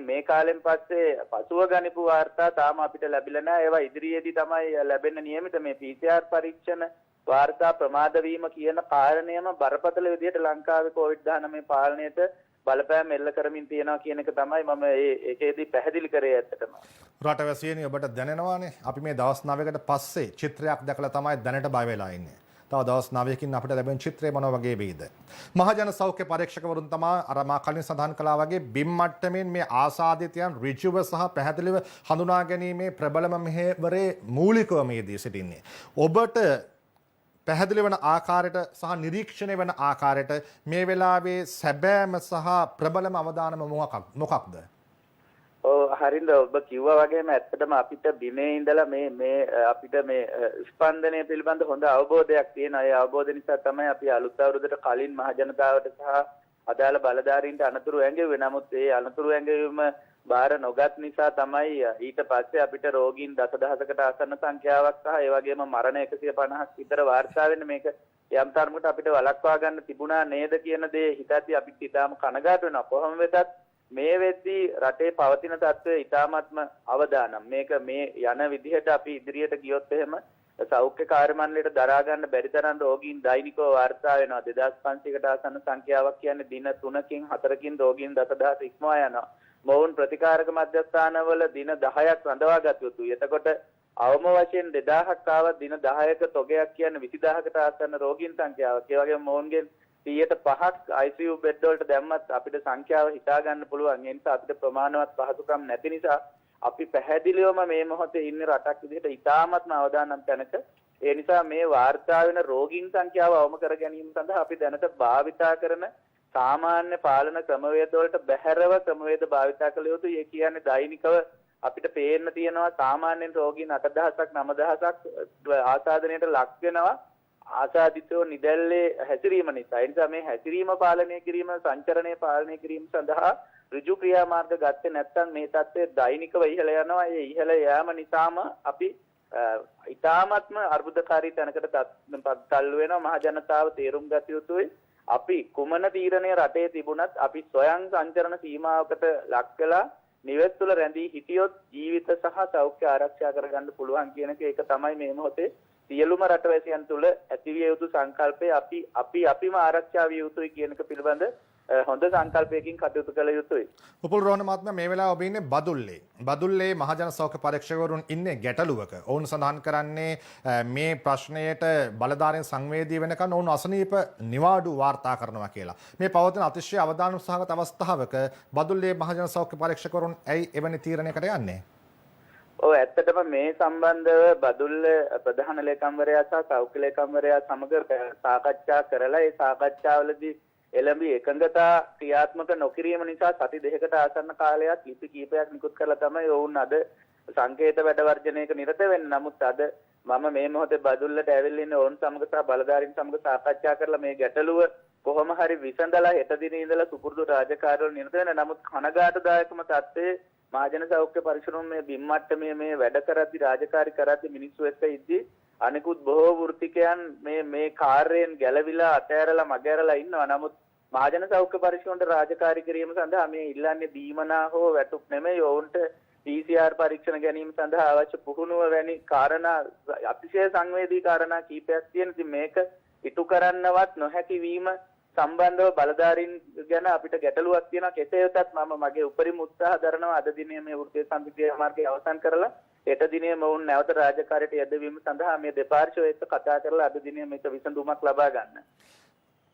මේ කාලෙන් පස්සේ පසුව ගනිපු වාර්තා තාම අපිට ලැබිලා නැහැ. ඒවා ඉදිරියේදී තමයි ලැබෙන්න නියමිත මේ PCR පරීක්ෂණ වාර්තා ප්‍රමාද වීම කියන කාරණයම බරපතල විදිහට ලංකාවේ COVID-19 පාලනයට බලපෑම් එල්ල කරමින් තියෙනවා කියන එක තමයි මම ඒකේදී පැහැදිලි කරේ ඇත්තටම. රටවැසියනි ඔබට දැනෙනවානේ අපි මේ දවස් 9කට පස්සේ චිත්‍රයක් දැකලා තමයි දැනට බය වෙලා ඉන්නේ. තව දවස් 9කින් අපිට ලැබෙන චිත්‍රය මොන වගේ වෙයිද? මහජන සෞඛ්‍ය පරීක්ෂකවරුන් තමයි අර මා කලින් සඳහන් කළා වගේ බිම් මට්ටමින් මේ ආසාදිතයන් ඍජුව සහ පැහැදිලිව හඳුනා ගැනීමේ ප්‍රබලම මෙහෙවරේ මූලිකව මේදී සිටින්නේ. ඔබට පැහැදිලි වන ආකාරයට සහ නිරීක්ෂණය වන ආකාරයට මේ වෙලාවේ සැබෑම සහ ප්‍රබලම අවදානම මොකක්ද? ඔව් හරිද ඔබ කිව්වා වගේම ඇත්තටම අපිට බිමේ ඉඳලා මේ අපිට මේ ස්පන්දනය පිළිබඳ හොඳ අවබෝධයක් තියෙනවා. ඒ අවබෝධ නිසා තමයි අපි අලුත් අවුරුද්දට කලින් මහ ජනතාවට සහ අදාළ බලධාරීන්ට අනතුරු ඇඟෙව්වේ. නමුත් ඒ අනතුරු ඇඟවීම බාර නොගත් නිසා තමයි ඊට පස්සේ අපිට රෝගීන් දසදහසකට ආසන්න සංඛ්‍යාවක් සහ ඒ වගේම මරණ 150ක් විතර වාර්තා වෙන්නේ. මේක යම් තරමකට අපිට වළක්වා ගන්න තිබුණා නේද කියන දේ හිතද්දී අපිට ඊටාම කනගාටු වෙනවා. කොහොම වෙතත් මේ වෙද්දී රටේ පවතින තත්ත්වය ඊටාත්ම අවදානම්. මේක මේ යන විදිහට අපි ඉදිරියට ගියොත් එහෙම සෞඛ්‍ය කාර්ය මණ්ඩලයට දරා ගන්න බැරි තරම් රෝගීන් දෛනිකව වාර්තා වෙනවා. 2500කට ආසන්න සංඛ්‍යාවක් කියන්නේ දින 3කින් 4කින් රෝගීන් දසදහස ඉක්මවා යනවා. මොවුන් ප්‍රතිකාරක මධ්‍යස්ථානවල දින 10ක් රඳවා ගත යුතුයි. එතකොට අවම වශයෙන් 2000ක් ආවත් දින 10ක තොගයක් කියන්නේ 20000කට ආසන්න රෝගීන් සංඛ්‍යාවක්. ඒ වගේම මොවුන්ගෙන් 105ක් ICU බෙඩ් වලට දැම්මත් අපිට සංඛ්‍යාව හිතා ගන්න පුළුවන්. ඒ නිසා අපිට ප්‍රමාණවත් පහසුකම් නැති නිසා අපි පැහැදිලිවම මේ මොහොතේ ඉන්නේ රටක් විදිහට ඉතාමත්ම අවදානම් තැනක. ඒ නිසා මේ වාර්තා වෙන රෝගීන් සංඛ්‍යාව අවම කර ගැනීම සඳහා අපි දැනට භාවිතා කරන සාමාන්‍ය පාලන ක්‍රමවේද වලට බැහැරව ක්‍රමවේද භාවිතා කළ යුතුයි. ඒ කියන්නේ දෛනිකව අපිට පේන්න තියෙනවා සාමාන්‍යයෙන් රෝගීන් 8000ක් 9000ක් ආසාදනයට ලක් වෙනවා. ආසාදිතව නිදැල්ලේ හැසිරීම නිසා. ඒ නිසා මේ හැසිරීම පාලනය කිරීම, සංචරණය පාලනය කිරීම සඳහා ඍජු ක්‍රියාමාර්ග ගත්තේ නැත්නම් මේ තත්ත්වය දෛනිකව ඉහළ යනවා. ඒ ඉහළ යාම නිසාම අපි ඊටාත්ම අර්බුදකාරී තැනකට තල්ලු වෙනවා. මහ ජනතාව තේරුම් ගත යුතුයි. අපි කුමන තීරණය රටේ තිබුණත් අපි ස්වයං සංචරණ සීමාවකට ලක් වෙලා නිවෙස් තුළ රැඳී හිටියොත් ජීවිත සහ සෞඛ්‍ය ආරක්ෂා කරගන්න පුළුවන් කියන එක තමයි මේ මොහොතේ සියලුම රටවැසියන් තුළ ඇතිවිය යුතු සංකල්පය. අපිම ආරක්ෂා විය යුතුයි කියන එක පිළිබඳ හොඳ සංකල්පයකින් කටයුතු කළ යුතුයි. උපුල් රෝහණ මහත්මයා මේ වෙලාව ඔබ ඉන්නේ බදුල්ලේ. බදුල්ලේ මහජන සෞඛ්‍ය පරීක්ෂකවරුන් ඉන්නේ ගැටලුවක. ඔවුන් සඳහන් කරන්නේ මේ ප්‍රශ්නයට බලධාරීන් සංවේදී වෙනකන් ඔවුන් අසනීප නිවාඩු වාර්තා කරනවා කියලා. මේ පවතින අතිශය අවදානම් සහගත අවස්ථාවක බදුල්ලේ මහජන සෞඛ්‍ය පරීක්ෂකවරුන් ඇයි එවැනි තීරණයකට යන්නේ? ඔව් ඇත්තටම මේ සම්බන්ධව බදුල්ල ප්‍රධාන ලේකම්වරයා සහ සෞඛ්‍ය ලේකම්වරයා සමග සාකච්ඡා කරලා ඒ සාකච්ඡාවලදී එළඹි එකඟතා ක්‍රියාත්මක නොකිරීම නිසා සති දෙකකට ආසන්න කාලයක් ලිපි කීපයක් නිකුත් කරලා තමයි ඔවුන් අද සංකේත වැඩ වර්ජනයක නිරත වෙන්නේ. නමුත් අද මම මේ මොහොතේ බදුල්ලට ඇවිල්ලා ඉන්නේ ඔවුන් සමග සහ බලධාරීන් සමග සාකච්ඡා කරලා මේ ගැටලුව කොහොම හරි විසඳලා හෙට දිනේ ඉඳලා සුපුරුදු රාජකාරිවල නිරත වෙන. නමුත් කනගාටුදායකම තත්ත්වයේ මහජන සෞඛ්‍ය පරිශ්‍රම මේ බිම් මට්ටමේ මේ වැඩ කරද්දී රාජකාරී කරද්දී මිනිස්සු එක්ක ඉද්දී අනිකුත් බොහෝ වෘත්තිකයන් මේ කාර්යයෙන් ගැලවිලා අතෑරලා මගහැරලා ඉන්නවා. නමුත් මහජන සෞඛ්‍ය පරිශ්‍රමට රාජකාරී කිරීම සඳහා මේ ඉල්ලන්නේ දීමනා හෝ වැටුප් නෙමෙයි. ඔවුන්ට PCR පරීක්ෂණ ගැනීම සඳහා අවශ්‍ය පුහුණුව වැනි කාරණා අතිශය සංවේදී කාරණා කීපයක් තියෙන. ඉතින් මේක ඉටු කරන්නවත් නොහැකි වීම සම්බන්ධව බලධාරීන් ගැන අපිට ගැටලුවක් තියෙනවා. කෙසේ වෙතත් මම මගේ උපරිම උත්සාහ දරනවා අද දිනේ මේ වෘත්තීය සම්ප්‍රදාය මාර්ගය අවසන් කරලා හෙට දිනේ මොවුන් නැවත රාජකාරියට යෙදවීම සඳහා මේ දෙපාර්ශ්වය එක්ක කතා කරලා අද දිනේ මේක විසඳුමක් ලබා ගන්න.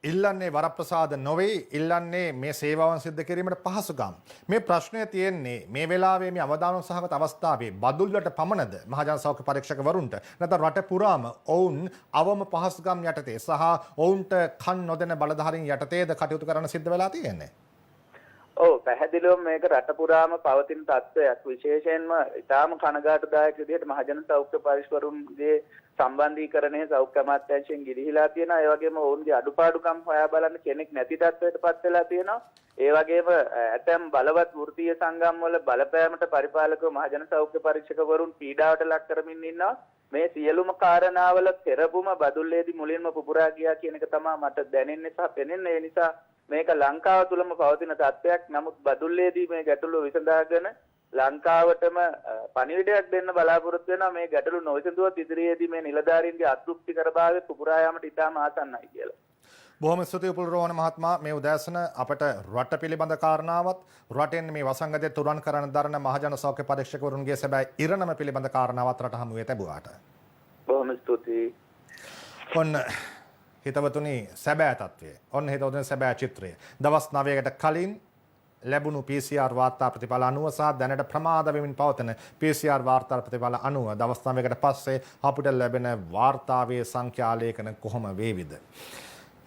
ඉල්ලන්නේ වරප්‍රසාද නොවේ, ඉල්ලන්නේ මේ සේවාවන් සිද්ධ කිරීමට පහසුකම්. මේ ප්‍රශ්නය තියෙන්නේ මේ වෙලාවේ මේ අවදානම් සහගත අවස්ථාවේ බදුල්ලට පමණද මහජන සෞඛ්‍ය පරීක්ෂකවරුන්ට නැත්නම් රට පුරාම ඔවුන් අවම පහසුකම් යටතේ සහ ඔවුන්ට කන් නොදෙන බලධාරීන් යටතේද කටයුතු කරන්න සිද්ධ වෙලා තියෙන්නේ? ඔව් පැහැදිලිවම මේක රට පුරාම පවතින තත්ත්වයක්. විශේෂයෙන්ම ඊටාම කනගාටුදායක විදිහට මහජන සෞඛ්‍ය පරිශ්‍රවරුන්ගේ සම්බන්ධීකරණය සෞඛ්‍ය අමාත්‍යාංශයෙන් ගිලිහිලා තියෙනවා. ඒ වගේම ඔවුන්ගේ අඩුපාඩුකම් හොයා බලන්න කෙනෙක් නැති තත්ත්වයකටපත් වෙලා තියෙනවා. ඒ වගේම ඇතැම් බලවත් වෘත්තීය සංගම් වල බලපෑමට පරිපාලකව මහජන සෞඛ්‍ය පරීක්ෂකවරුන් පීඩාවට ලක් කරමින් ඉන්නවා. මේ සියලුම කාරණාවල පෙරපුම බදුල්ලේදී මුලින්ම පුපුරා ගියා කියන එක තමයි මට දැනෙන්නේ සහ පෙනෙන්නේ. ඒ නිසා මේක ලංකාව තුළම පවතින තත්ත්වයක්. නමුත් බදුල්ලේදී මේ ගැටලුව විසඳාගෙන ලංකාවටම පණිවිඩයක් දෙන්න බලාපොරොත්තු වෙනවා මේ ගැටලු නොවිසඳුවත් ඉදිරියේදී මේ නිලධාරීන්ගේ අතෘප්තිකරභාවය පුපුරා යාමට ඉතාම ආසන්නයි කියලා. බොහොම ස්තුතියි උපුල්රෝහණ මහත්මයා මේ උදෑසන අපට රට පිළිබඳ කාරණාවත් රටෙන් මේ වසංගතය තුරන් කරන දරන මහජන සෞඛ්‍ය පරීක්ෂකවරුන්ගේ සැබෑ ඉරණම පිළිබඳ කාරණාවත් රට හමුවේ තිබුවාට. බොහොම ස්තුතියි. ඔන්න හිතවතුනි සැබෑ තත්ත්වය. ඔන්න හිතවතුනි සැබෑ චිත්‍රය. දවස් 9කට කලින් ලැබුණු PCR වාර්තා ප්‍රතිඵල අනුව සහ දැනට ප්‍රමාද වෙමින් පවතින PCR වාර්තා ප්‍රතිඵල අනුව දවස් 9කට පස්සේ අපිට ලැබෙන වාර්තාවේ සංඛ්‍යාලේඛන කොහොම වේවිද?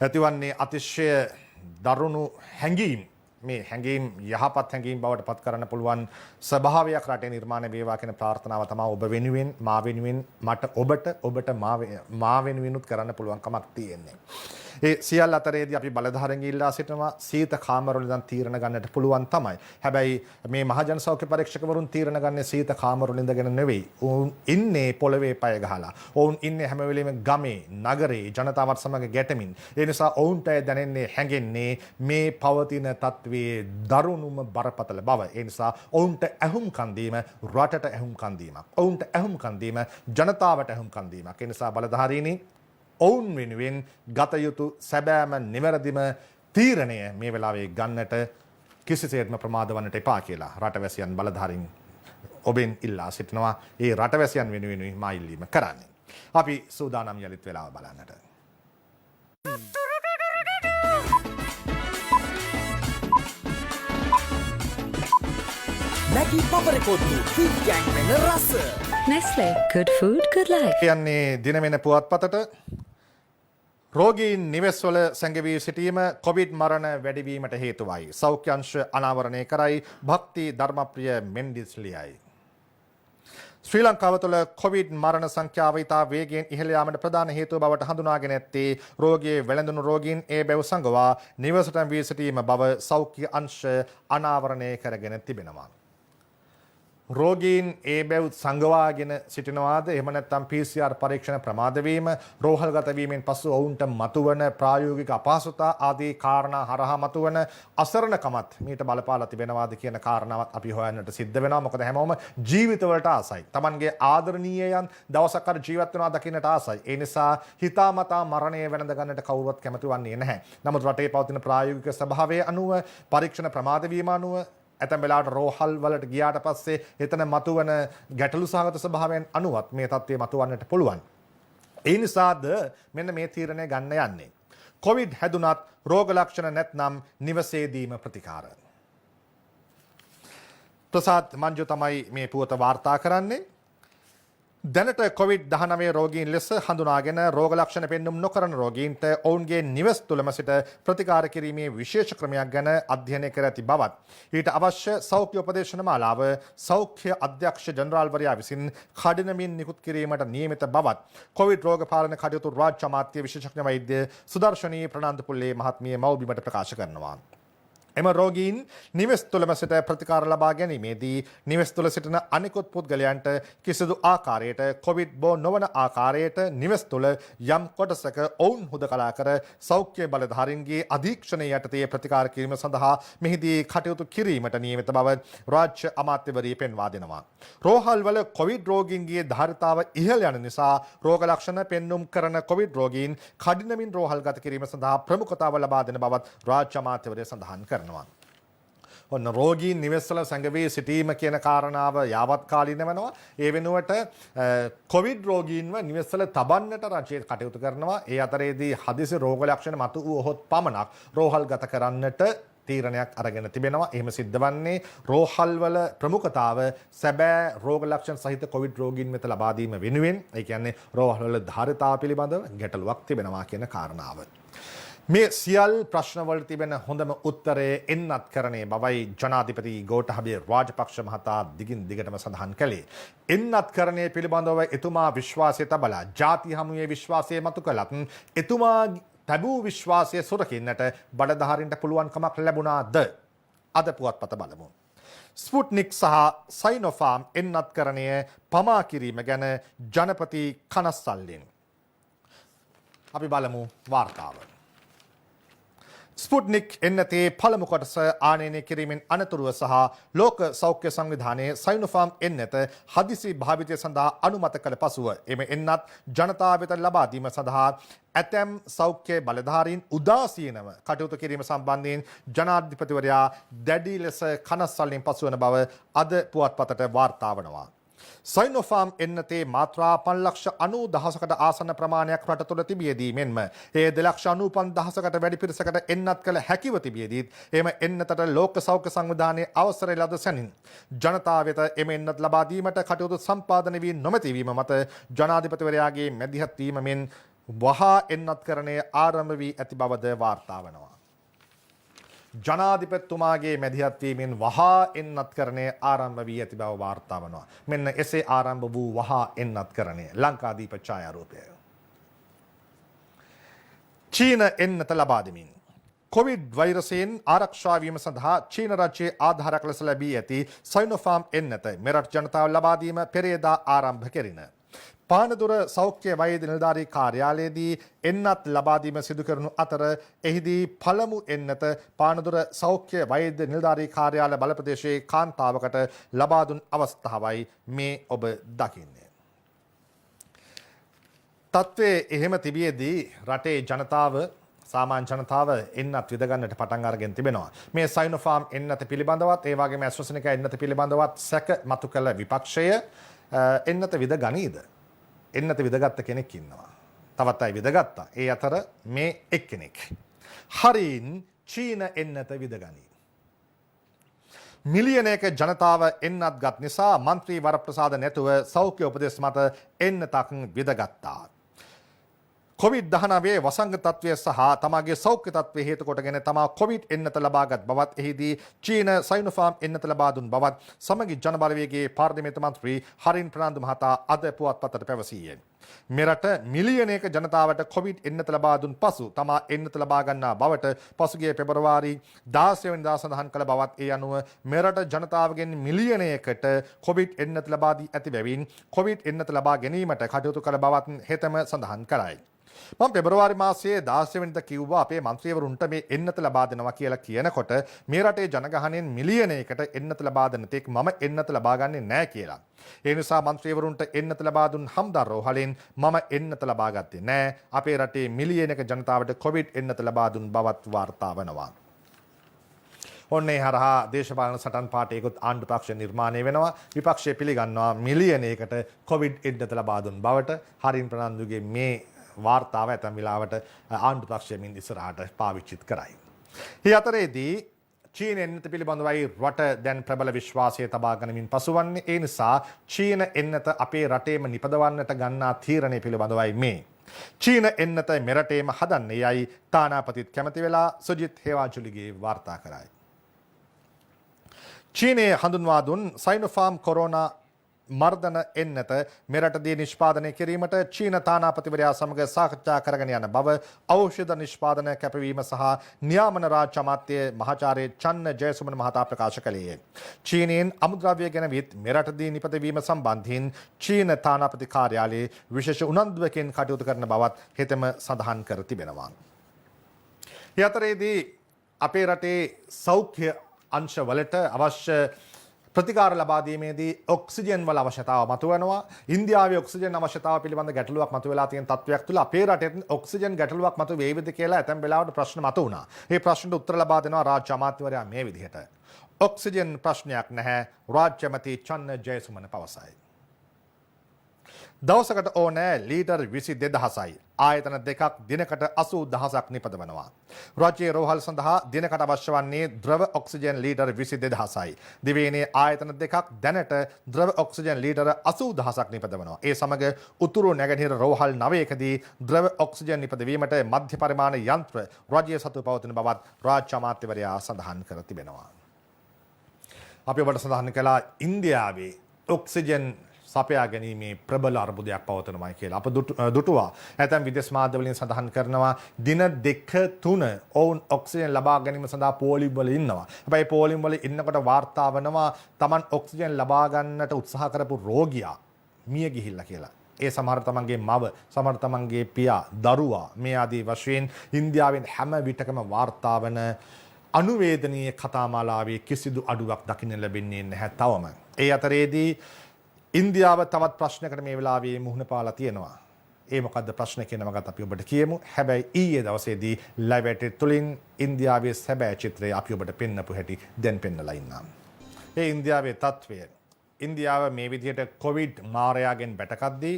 ඇතිවන්නේ අතිශය දරුණු හැඟීම් මේ හැඟීම් යහපත් හැඟීම් බවට පත් කරන්න පුළුවන් ස්වභාවයක් රටේ නිර්මාණය වේවා කියන ප්‍රාර්ථනාව තමයි ඔබ වෙනුවෙන් මා වෙනුවෙන් මට ඔබට මා වෙනුවෙනුත් කරන්න පුළුවන් කමක් තියෙන්නේ. ඒ සියල්ල අතරේදී අපි බලධාරීන් ඉල්ලා සිටිනවා සීත කාමරවල ඉඳන් තීරණ ගන්නට පුළුවන් තමයි. හැබැයි මේ මහජන සෞඛ්‍ය පරීක්ෂකවරුන් තීරණ ගන්නේ සීත කාමරවල ඉඳගෙන නෙවෙයි. ඔවුන් ඉන්නේ පොළවේ පය ගහලා. ඔවුන් ඉන්නේ හැම වෙලෙම ගමේ, නගරේ ජනතාවත් සමග ගැටෙමින්. ඒ නිසා ඔවුන්ට දැනෙන්නේ හැඟෙන්නේ මේ පවතින තත්ත්වයේ දරුණුම බරපතල බව. ඒ නිසා ඔවුන්ට ඇහුම්කන් දීම රටට ඇහුම්කන් දීමක්. ඔවුන්ට ඇහුම්කන් දීම ජනතාවට ඇහුම්කන් දීමක්. ඒ නිසා බලධාරීනි ඔවුන් වෙනුවෙන් ගත යුතු සැබෑම නිවැරදිම තීරණය මේ වෙලාවේ ගන්නට කිසිසේත්ම ප්‍රමාද වන්නට එපා කියලා රටවැසියන් බලධාරීන් ඔබෙන් ඉල්ලා සිටිනවා. ඒ රටවැසියන් වෙනුවෙන් මා ඉල්ලීම කරන්නේ. අපි සූදානම් යලිත් වෙලාව බලන්නට. Maggie Paparekotu, Food Gang වෙන රස. Nestle, good food, good life. කියන්නේ දින වෙන පුවත්පතට රෝගීන් නිවෙස්වල සැඟවී සිටීම කොවිඩ් මරණ වැඩිවීමට හේතුවයි. සෞඛ්‍ය අංශ අනාවරණය කරයි භක්ති ධර්මප්‍රිය මෙන්ඩිස් ලියයි. ශ්‍රී ලංකාව තුළ කොවිඩ් මරණ සංඛ්‍යාව ඉතා වේගයෙන් ඉහළ යාමට ප්‍රධාන හේතුව බවට හඳුනාගෙන ඇත්තේ රෝගයේ වැළඳුණු රෝගීන් ඒ බැව් සංගවා නිවසට වී සිටීම බව සෞඛ්‍ය අංශ අනාවරණය කරගෙන තිබෙනවා. රෝගීන් ඒ බැව් සංගවාගෙන සිටිනවාද එහෙම නැත්නම් PCR පරීක්ෂණ ප්‍රමාද වීම රෝහල්ගත වීමෙන් පසු ඔවුන්ට මතුවන ප්‍රායෝගික අපහසුතා ආදී කාරණා හරහා මතුවන අසරණකමත් මීට බලපාලා තිබෙනවාද කියන කාරණාවත් අපි හොයන්නට සිද්ධ වෙනවා. මොකද හැමෝම ජීවිතවලට ආසයි. Tamanගේ ආදරණීයයන් දවසක් අර ජීවත් වෙනවා දකින්නට ආසයි. ඒ නිසා හිතාමතා මරණය වෙනඳ ගන්නට කවුරුවත් කැමති වන්නේ නැහැ. නමුත් රටේ පවතින ප්‍රායෝගික ස්වභාවය අනුව පරීක්ෂණ ප්‍රමාද වීම අනුව ඇතැම් වෙලාවට රෝහල් වලට ගියාට පස්සේ එතන මතුවන ගැටලු සහගත ස්වභාවයන් අනුවත් මේ තත්ත්වය මතුවන්නට පුළුවන්. ඒ නිසාද මෙන්න මේ තීරණය ගන්න යන්නේ. කොවිඩ් හැදුනත් රෝග ලක්ෂණ නැත්නම් නිවසේදීම ප්‍රතිකාර. ප්‍රසාද් මංජු තමයි මේ පුවත වාර්තා කරන්නේ. දැනට COVID-19 රෝගීන් ලෙස හඳුනාගෙන රෝග ලක්ෂණ පෙන්නුම් නොකරන රෝගීන්ට ඔවුන්ගේ නිවෙස් තුළම සිට ප්‍රතිකාර කිරීමේ විශේෂ ක්‍රමයක් ගැන අධ්‍යයනය කර ඇති බවත් ඊට අවශ්‍ය සෞඛ්‍ය උපදේශන මාලාව සෞඛ්‍ය අධ්‍යක්ෂ ජනරාල්වරයා විසින් කඩිනමින් නිකුත් කිරීමට නියමිත බවත් කොවිඩ් රෝග පාලන කටයුතු රාජ්‍ය අමාත්‍ය විශේෂඥ වෛද්‍ය සුදර්ශනී ප්‍රනාන්දුපුල්ලේ මහත්මිය මව්බිමට ප්‍රකාශ කරනවා. එම රෝගීන් නිවෙස් තුළම සිට ප්‍රතිකාර ලබා ගැනීමේදී නිවෙස් තුළ සිටින අනෙකුත් පුද්ගලයන්ට කිසිදු ආකාරයට කොවිඩ් බෝ නොවන ආකාරයට නිවෙස් තුළ යම් කොටසක ඔවුන් හුදකලා කර සෞඛ්‍ය බලධාරීන්ගේ අධීක්ෂණය යටතේ ප්‍රතිකාර කිරීම සඳහා මෙහිදී කටයුතු කිරීමට නියමිත බව රාජ්‍ය අමාත්‍යවරිය පෙන්වා දෙනවා. රෝහල්වල කොවිඩ් රෝගීන්ගේ ධාරිතාව ඉහළ යන නිසා රෝග ලක්ෂණ පෙන්නුම් කරන කොවිඩ් රෝගීන් කඩිනමින් රෝහල්ගත කිරීම සඳහා ප්‍රමුඛතාව ලබා දෙන බවත් රාජ්‍ය අමාත්‍යවරිය සඳහන් කරනවා. ඔන්න රෝගීන් නිවෙස්වල සැඟවී සිටීම කියන කාරණාව යාවත් කාලීන වෙනවා. ඒ වෙනුවට කොවිඩ් රෝගීන්ව නිවෙස්වල තබන්නට රජය කටයුතු කරනවා. ඒ අතරේදී හදිසි රෝග ලක්ෂණ මතු වූහොත් පමණක් රෝහල් ගත කරන්නට තීරණයක් අරගෙන තිබෙනවා. එහෙම සිද්ධ වන්නේ රෝහල්වල ප්‍රමුඛතාව සැබෑ රෝග ලක්ෂණ සහිත කොවිඩ් රෝගීන් වෙත ලබා දීම වෙනුවෙන්. ඒ කියන්නේ රෝහල්වල ධාරිතාව පිළිබඳව ගැටලුවක් තිබෙනවා කියන කාරණාව. මේ සියල් ප්‍රශ්නවල තිබෙන හොඳම උත්තරය එන්නත් කරණේ බවයි ජනාධිපති ගෝඨාභය රාජපක්ෂ මහතා දිගින් දිගටම සඳහන් කළේ. එන්නත් කරණේ පිළිබඳව එතුමා විශ්වාසය තබලා ජාති හමුවේ විශ්වාසය මතු කළත් එතුමා තැබූ විශ්වාසය සුරකින්නට බඩධාරීන්ට පුළුවන්කමක් ලැබුණාද? අද පුවත්පත බලමු. ස්පුට්නික් සහ සයිනෝෆාම් එන්නත් කරණය පමා කිරීම ගැන ජනපති කනස්සල්ලෙන්. අපි බලමු වාර්තාව. ස්පුට්නික් එන්නතේ පළමු කොටස ආනයනය කිරීමෙන් අනතුරුව සහ ලෝක සෞඛ්‍ය සංවිධානයේ සයිනෝෆාම් එන්නත හදිසි භාවිතය සඳහා අනුමත කළ පසුව එම එන්නත් ජනතාව වෙත ලබා දීම සඳහා ඇතැම් සෞඛ්‍ය බලධාරීන් උදාසීනව කටයුතු කිරීම සම්බන්ධයෙන් ජනාධිපතිවරයා දැඩි ලෙස කනස්සල්ලෙන් පසුවන බව අද පුවත්පතට වාර්තා වනවා. සයිනෝෆාම් එන්නතේ මාත්‍රා 5,90,000කට ආසන්න ප්‍රමාණයක් රට තුළ තිබියදී මෙන්ම ඒ 2,95,000කට වැඩි පිරිසකට එන්නත් කළ හැකිව තිබියදීත් එම එන්නතට ලෝක සෞඛ්‍ය සංවිධානයේ අවසරය ලද සැනින් ජනතාව වෙත එම එන්නත් ලබා දීමට කටයුතු සම්පාදනය වී නොමැති වීම මත ජනාධිපතිවරයාගේ මැදිහත් වීම මෙන් වහා එන්නත්කරණය ආරම්භ වී ඇති බවද වාර්තා වනවා. ජනාධිපතිතුමාගේ මැදිහත් වීමෙන් වහා එන්නත්කරණය ආරම්භ වී ඇති බව වාර්තා වනවා. මෙන්න එසේ ආරම්භ වූ වහා එන්නත්කරණය ලංකාදීප ඡායාරූපය. චීන එන්නත ලබා දෙමින් කොවිඩ් වෛරසයෙන් ආරක්ෂා වීම සඳහා චීන රජයේ ආධාරයක් ලෙස ලැබී ඇති සයිනෝෆාම් එන්නත මෙරට ජනතාව ලබා දීම පෙරේදා ආරම්භ කෙරිණ. පානදුර සෞඛ්‍ය වෛද්‍ය නිලධාරී කාර්යාලයේදී එන්නත් ලබා දීම සිදු කරනු අතර එහිදී පළමු එන්නත පානදුර සෞඛ්‍ය වෛද්‍ය නිලධාරී කාර්යාල බලප්‍රදේශයේ කාන්තාවකට ලබා දුන් අවස්ථාවයි මේ ඔබ දකින්නේ. තත්ත්වයේ එහෙම තිබියදී රටේ ජනතාව සාමාන්‍ය ජනතාව එන්නත් විදගන්නට පටන් අරගෙන තිබෙනවා. මේ සයිනෝෆාම් එන්නත පිළිබඳවත් ඒ වගේම ඇස්ට්‍රාසෙනිකා එන්නත පිළිබඳවත් සැක මතු කළ විපක්ෂය එන්නත විද ගනීද? එන්නත විදගත්ත කෙනෙක් ඉන්නවා. තවත් අය විදගත්තා. ඒ අතර මේ එක්කෙනෙක්. හරින් චීන එන්නත විදගනී. මිලියනයක ජනතාව එන්නත් ගත් නිසා මන්ත්‍රී වරප්‍රසාද නැතුව සෞඛ්‍ය උපදෙස් මත එන්නතක් විදගත්තා. COVID-19 වසංග තත්ත්වය සහ තමාගේ සෞඛ්‍ය තත්ත්වය හේතු කොටගෙන තමා කොවිඩ් එන්නත ලබාගත් බවත් එහිදී චීන සයිනෝෆාම් එන්නත ලබා දුන් බවත් සමගි ජනබලවේගයේ පාර්ලිමේන්තු මන්ත්‍රී හරින් ප්‍රනාන්දු මහතා අද පුවත්පතට පැවසීය. මෙරට මිලියනයක ජනතාවට කොවිඩ් එන්නත ලබා දුන් පසු තමා එන්නත ලබා ගන්නා බවට පසුගිය පෙබරවාරි 16 වෙනිදා සඳහන් කළ බවත් ඒ අනුව මෙරට ජනතාවගෙන් මිලියනයකට කොවිඩ් එන්නත ලබා දී ඇති බැවින් කොවිඩ් එන්නත ලබා ගැනීමට කටයුතු කළ බවත් හෙතෙම සඳහන් කරයි. මම පෙබරවාරි මාසයේ 16 වෙනිදා කිව්වා අපේ මන්ත්‍රීවරුන්ට මේ එන්නත ලබා දෙනවා කියලා කියනකොට මේ රටේ ජනගහනයෙන් මිලියනයකට එන්නත ලබා දෙන තෙක් මම එන්නත ලබා ගන්නේ නැහැ කියලා. ඒ නිසා මන්ත්‍රීවරුන්ට එන්නත ලබා දුන් හම්දා රෝහලෙන් මම එන්නත ලබා ගත්තේ නැහැ. අපේ රටේ මිලියනක ජනතාවට කොවිඩ් එන්නත ලබා දුන් බවත් වාර්තා වෙනවා. ඔන්නේ හරහා දේශපාලන සටන් පාටයකුත් ආණ්ඩු පක්ෂ නිර්මාණය වෙනවා. විපක්ෂය පිළිගන්නවා මිලියනයකට කොවිඩ් එන්නත ලබා දුන් බවට. හරින් ප්‍රනාන්දුගේ මේ වාර්තාව ඇතැම් වෙලාවට ආණ්ඩු පක්ෂයෙන් ඉස්සරහට පාවිච්චිත් කරයි. මේ අතරේදී චීන එන්නත පිළිබඳවයි රට දැන් ප්‍රබල විශ්වාසය තබා ගනිමින් පසුවන්නේ. ඒ නිසා චීන එන්නත අපේ රටේම නිපදවන්නට ගන්නා තීරණය පිළිබඳවයි මේ. චීන එන්නත මෙරටේම හදන්නේ යයි තානාපතිත් කැමති වෙලා සුජිත් හේවාජුලිගේ වාර්තා කරයි. චීනයේ හඳුන්වා දුන් සයිනෝෆාම් කොරෝනා මර්ධන එන්නත මෙරටදී නිෂ්පාදනය කිරීමට චීන තානාපතිවරයා සමග සාකච්ඡා කරගෙන යන බව ඖෂධ නිෂ්පාදන කැපවීම සහ නියාමන රාජ්‍ය අමාත්‍ය මහාචාර්ය චන්න ජයසුමන මහතා ප්‍රකාශ කළේය. චීනයෙන් අමුද්‍රව්‍ය ගෙනවිත් මෙරටදී නිපදවීම සම්බන්ධයෙන් චීන තානාපති කාර්යාලයේ විශේෂ උනන්දුවකින් කටයුතු කරන බවත් හෙතෙම සඳහන් කර තිබෙනවා. ඒ අතරේදී අපේ රටේ සෞඛ්‍ය අංශවලට අවශ්‍ය ප්‍රතිකාර ලබා දීමේදී ඔක්සිජන් වල අවශ්‍යතාව මතුවෙනවා. ඉන්දියාවේ ඔක්සිජන් අවශ්‍යතාව පිළිබඳ ගැටලුවක් මතුවලා තියෙන තත්ත්වයක් තුළ අපේ රටේ ඔක්සිජන් ගැටලුවක් මතු වේවිද කියලා ඇතැම් වෙලාවට ප්‍රශ්න මතුවුණා. මේ ප්‍රශ්නට උත්තර ලබා දෙනවා රාජ්‍ය අමාත්‍යවරයා මේ විදිහට. ඔක්සිජන් ප්‍රශ්නයක් නැහැ රාජ්‍ය ඇමති චන්න ජයසුමන පවසයි. දවසකට ඕනෑ ලීටර් 22,000යි. ආයතන දෙකක් දිනකට 80,000ක් නිපදවනවා. රාජ්‍යයේ රෝහල් සඳහා දිනකට අවශ්‍ය වන්නේ ද්‍රව ඔක්සිජන් ලීටර් 22,000යි. දිවයිනේ ආයතන දෙකක් දැනට ද්‍රව ඔක්සිජන් ලීටර් 80,000ක් නිපදවනවා. ඒ සමග උතුරු නැගෙනහිර රෝහල් 9කදී ද්‍රව ඔක්සිජන් නිපදවීමට මධ්‍ය පරිමාණ යන්ත්‍ර රාජ්‍ය සතුව පවතින බවත් රාජ්‍ය අමාත්‍යවරයා සඳහන් කර තිබෙනවා. අපි ඔබට සඳහන් කළා ඉන්දියාවේ ඔක්සිජන් සපයා ගැනීමේ ප්‍රබල අර්බුදයක් පවතනමයි කියලා. අප දුටුවා. ඇතැම් විදේශ මාධ්‍යවලින් සඳහන් කරනවා දින 2-3 ඔවුන් ඔක්සිජන් ලබා ගැනීම සඳහා පෝලිම් වල ඉන්නවා. හැබැයි පෝලිම් වල ඉන්නකොට වාර්තා වෙනවා Taman ඔක්සිජන් ලබා ගන්නට උත්සාහ කරපු රෝගියා මිය ගිහිල්ලා කියලා. ඒ සමහර තමන්ගේ මව, සමහර තමන්ගේ පියා, දරුවා මේ ආදී වශයෙන් ඉන්දියාවෙන් හැම විටකම වාර්තා වන අනුවේදනීය කතාමාලාවේ කිසිදු අඩුවක් දකින්න ලැබෙන්නේ නැහැ තවම. ඒ අතරේදී ඉන්දියාව තවත් ප්‍රශ්නයකට මේ වෙලාවේ මුහුණ පාලා තියෙනවා. ඒ මොකද්ද ප්‍රශ්න කියන වගත් අපි ඔබට කියමු. හැබැයි ඊයේ දවසේදී ලයිව් ඇට් තුලින් ඉන්දියාවේ සැබෑ චිත්‍රය අපි ඔබට පෙන්වපු හැටි දැන් පෙන්වලා ඉන්නම්. ඒ ඉන්දියාවේ තත්වය. ඉන්දියාව මේ විදිහට කොවිඩ් මාරයාගෙන් බැටකද්දී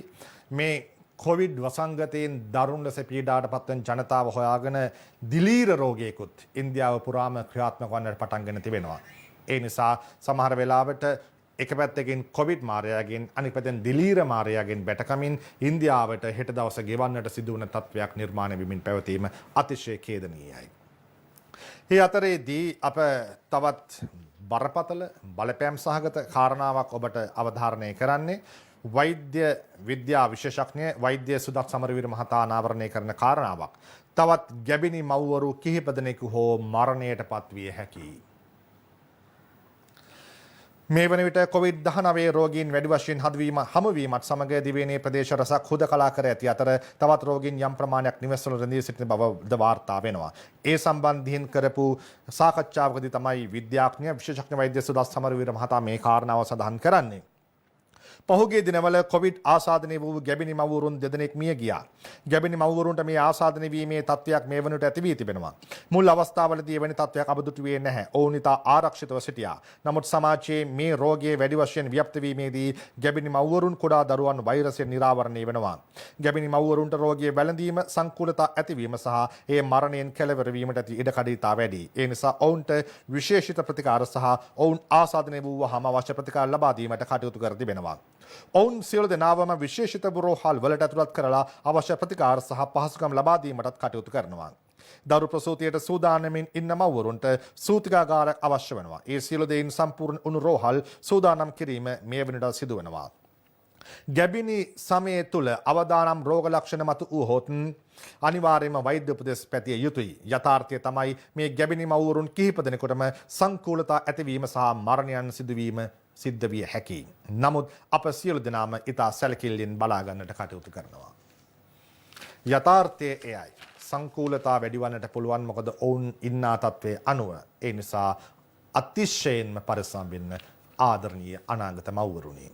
මේ කොවිඩ් වසංගතයෙන් දරුණු ලෙස පීඩාවට පත්වන ජනතාව හොයාගෙන දිලීර රෝගයකුත් ඉන්දියාව පුරාම ක්‍රියාත්මක වන්නට පටන්ගෙන තිබෙනවා. ඒ නිසා සමහර වෙලාවට එක පැත්තකින් කොවිඩ් මාරයාගෙන් අනිත් පැත්තෙන් දිලීර මාරයාගෙන් බැටකමින් ඉන්දියාවට හෙට දවස ගෙවන්නට සිදුවන තත්වයක් නිර්මාණය වෙමින් පැවතීම අතිශය ඛේදනීයයි. මේ අතරේදී අප තවත් බරපතල බලපෑම් සහගත කාරණාවක් ඔබට අවධාරණය කරන්නේ වෛද්‍ය විද්‍යා විශේෂඥ වෛද්‍ය සුදත් සමරවීර මහතා අනාවරණය කරන කාරණාවක්. තවත් ගැබිණි මව්වරු කිහිප දෙනෙකු හෝ මරණයට පත්විය හැකියි. මේ වන විට COVID-19 රෝගීන් වැඩි වශයෙන් හමුවීමත් සමග දිවයිනේ ප්‍රදේශ රසක් හුදකලා කර ඇති අතර තවත් රෝගීන් යම් ප්‍රමාණයක් නිවෙස්වල රැඳී සිටින බවද වාර්තා වෙනවා. ඒ සම්බන්ධයෙන් කරපු සාකච්ඡාවකදී තමයි විද්‍යාඥ විශේෂඥ වෛද්‍ය සුදත් සමරවීර මහතා මේ කාරණාව සඳහන් කරන්නේ. පහුගිය දිනවල කොවිඩ් ආසාදනය වූ ගැබිණි මව්වරුන් දෙදෙනෙක් මිය ගියා. ගැබිණි මව්වරුන්ට මේ ආසාදනය වීමේ තත්ත්වයක් මේ වනට ඇති වී තිබෙනවා. මුල් අවස්ථාවලදී එවැනි තත්ත්වයක් අබදුටුවේ නැහැ. ඔවුන් ඉතා ආරක්ෂිතව සිටියා. නමුත් සමාජයේ මේ රෝගයේ වැඩි වශයෙන් ව්‍යාප්ත වීමේදී ගැබිණි මව්වරුන් කුඩා දරුවන් වෛරසයෙන් නිරාවරණය වෙනවා. ගැබිණි මව්වරුන්ට රෝගයේ වැළඳීම සංකූලතා ඇතිවීම සහ ඒ මරණයෙන් කෙළවර වීමට ඇති ඉඩකඩ වැඩි. ඒ නිසා ඔවුන්ට විශේෂිත ප්‍රතිකාර සහ ඔවුන් ආසාදනය වූවහම අවශ්‍ය ප්‍රතිකාර ලබා දීමට කටයුතු කර තිබෙනවා. ඔවුන් සියලු දෙනාවම විශේෂිත රෝහල් වලට ඇතුළත් කරලා අවශ්‍ය ප්‍රතිකාර සහ පහසුකම් ලබා දීමටත් කටයුතු කරනවා. දරු ප්‍රසූතියට සූදානමින් ඉන්න මව්වරුන්ට සූතිකාගාරයක් අවශ්‍ය වෙනවා. ඒ සියලු දෙයින් සම්පූර්ණ වුණු රෝහල් සූදානම් කිරීම මේ වෙනදා සිදු වෙනවා. ගැබිණි සමය තුළ අවදානම් රෝග ලක්ෂණ මත වූහොත් අනිවාර්යයෙන්ම වෛද්‍ය උපදෙස් පැතිය යුතුයි. යථාර්ථය තමයි මේ ගැබිණි මව්වරුන් කිහිප දෙනෙකුටම සංකූලතා ඇතිවීම සහ මරණයන් සිදුවීම සිද්ධ විය හැකියි. නමුත් අප සියලු දෙනාම ඉතා සැලකිල්ලෙන් බලා ගන්නට කටයුතු කරනවා. යථාර්ථය එයයි. සංකූලතා වැඩි වන්නට පුළුවන් මොකද ඔවුන් ඉන්නා තත්ත්වයේ අනුව. ඒ නිසා අතිශයින්ම පරිස්සම් වෙන්න ආදරණීය අනාගත මව්වරුනි.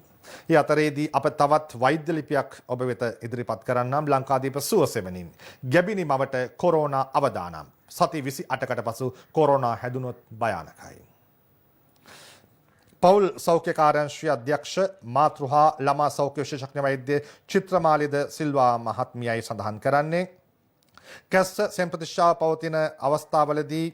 ඒ අතරේදී අප තවත් වෛද්‍ය ලිපියක් ඔබ වෙත ඉදිරිපත් කරන්නම්. ලංකාදීප සුවසෙවණින් ගැබිණි මවට කොරෝනා අවදානම්. සති 28කට පසු කොරෝනා හැදුනොත් භයානකයි. පෞල් සෞඛ්‍ය කාර්යාංශයේ අධ්‍යක්ෂ මාතෘ හා ළමා සෞඛ්‍ය විශේෂඥ වෛද්‍ය චිත්‍රමාලිද සිල්වා මහත්මියයි සඳහන් කරන්නේ කැස්ස සෙම් ප්‍රතිශාව පවතින අවස්ථාවලදී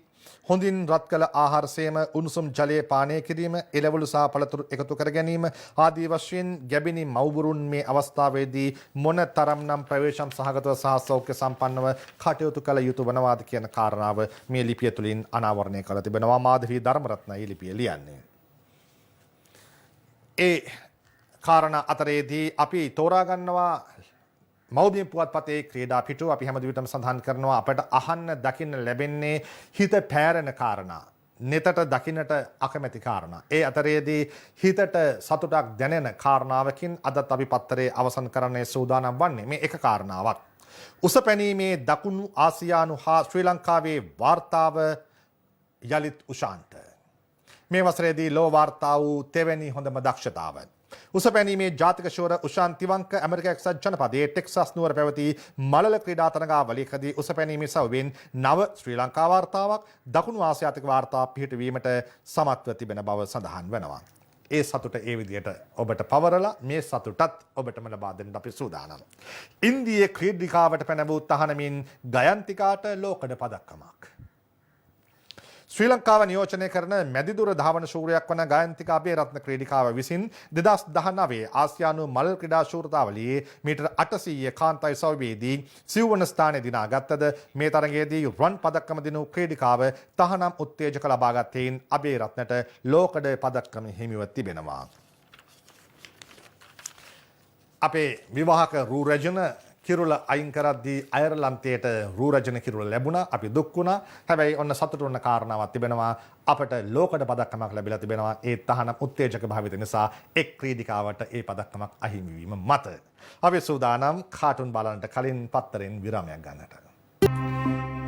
හොඳින් රත් කළ ආහාර සේම උණුසුම් ජලය පානය කිරීම එළවලු සහ පළතුරු එකතු කර ගැනීම ආදී වශයෙන් ගැබිණි මව්වරුන් මේ අවස්ථාවේදී මොන තරම්නම් ප්‍රවේශම් සහගතව සහ සෞඛ්‍ය සම්පන්නව කටයුතු කළ යුතු වනවාද කියන කාරණාව මේ ලිපිය තුළින් අනාවරණය කර තිබෙනවා. මාධවී ධර්මරත්න මේ ලිපිය ලියන්නේ. ඒ කාරණා අතරේදී අපි තෝරා ගන්නවා මෞබිම පුවත්පතේ ක්‍රීඩා පිටුව. අපි හැම විටම සඳහන් කරනවා අපට අහන්න දකින්න ලැබෙන්නේ හිත පෑරෙන කාරණා, නෙතට දකින්නට අකමැති කාරණා. ඒ අතරේදී හිතට සතුටක් දැනෙන කාරණාවකින් අදත් අපි පත්තරේ අවසන් කරන්නේ සූදානම් වන්නේ මේ එක කාරණාවක්. උසපැනීමේ දකුණු ආසියානු හා ශ්‍රී ලංකාවේ වාර්තාව යලිත් උෂාන්ට. මේ වසරේදී ලෝ වාර්තා වූ තෙවැනි හොඳම දක්ෂතාව. උසපැනීමේ ජාතික ශෝර උෂාන් තිවංක ඇමරික එක්සත් ජනපදයේ ටෙක්සස් නුවර පැවති මලල ක්‍රීඩා තරගාවලියකදී උසපැනීමේ සවුවෙන් නව ශ්‍රී ලංකා වාර්තාවක් දකුණු ආසියාතික වාර්තා පිහිටවීමට සමත්ව තිබෙන බව සඳහන් වෙනවා. ඒ සතුට ඒ විදිහට ඔබට පවරලා මේ සතුටත් ඔබටම ලබා දෙන්න අපි සූදානම්. ඉන්දියේ ක්‍රීඩිකාවට පැන වූ තහනමින් ගයන්තිකාට ලෝකඩ පදක්කමක්. ශ්‍රී ලංකාව නියෝජනය කරන මැදිදුර ධාවන ශූරයක් වන ගයන්තිකා අබේරත්න ක්‍රීඩිකාව විසින් 2019 ආසියානු මල් ක්‍රීඩා ශූරතාවලියේ මීටර් 800 කාන්තයි සවුවේදී සිව්වන ස්ථානය දිනාගත්තද මේ තරගයේදී රන් පදක්කම දිනු ක්‍රීඩිකාව තහනම් උත්තේජක ලබාගත්තෙන් අබේරත්නට ලෝකඩ පදක්කම හිමිව තිබෙනවා. අපේ විවාහක රූ රැජන කිරුළ අයින් කරද්දී අයර්ලන්තයට රූරජන කිරුළ ලැබුණා. අපි දුක් වුණා. හැබැයි ඔන්න සතුටු වෙන කාරණාවක් තිබෙනවා. අපට ලෝකඩ පදක්කමක් ලැබිලා තිබෙනවා. ඒ තහනම් උත්තේජක භාවිත නිසා එක් ක්‍රීඩිකාවට ඒ පදක්කමක් අහිමි වීම මත. අපි සූදානම් කාටුන් බලන්නට කලින් පත්තරෙන් විරාමයක් ගන්නට.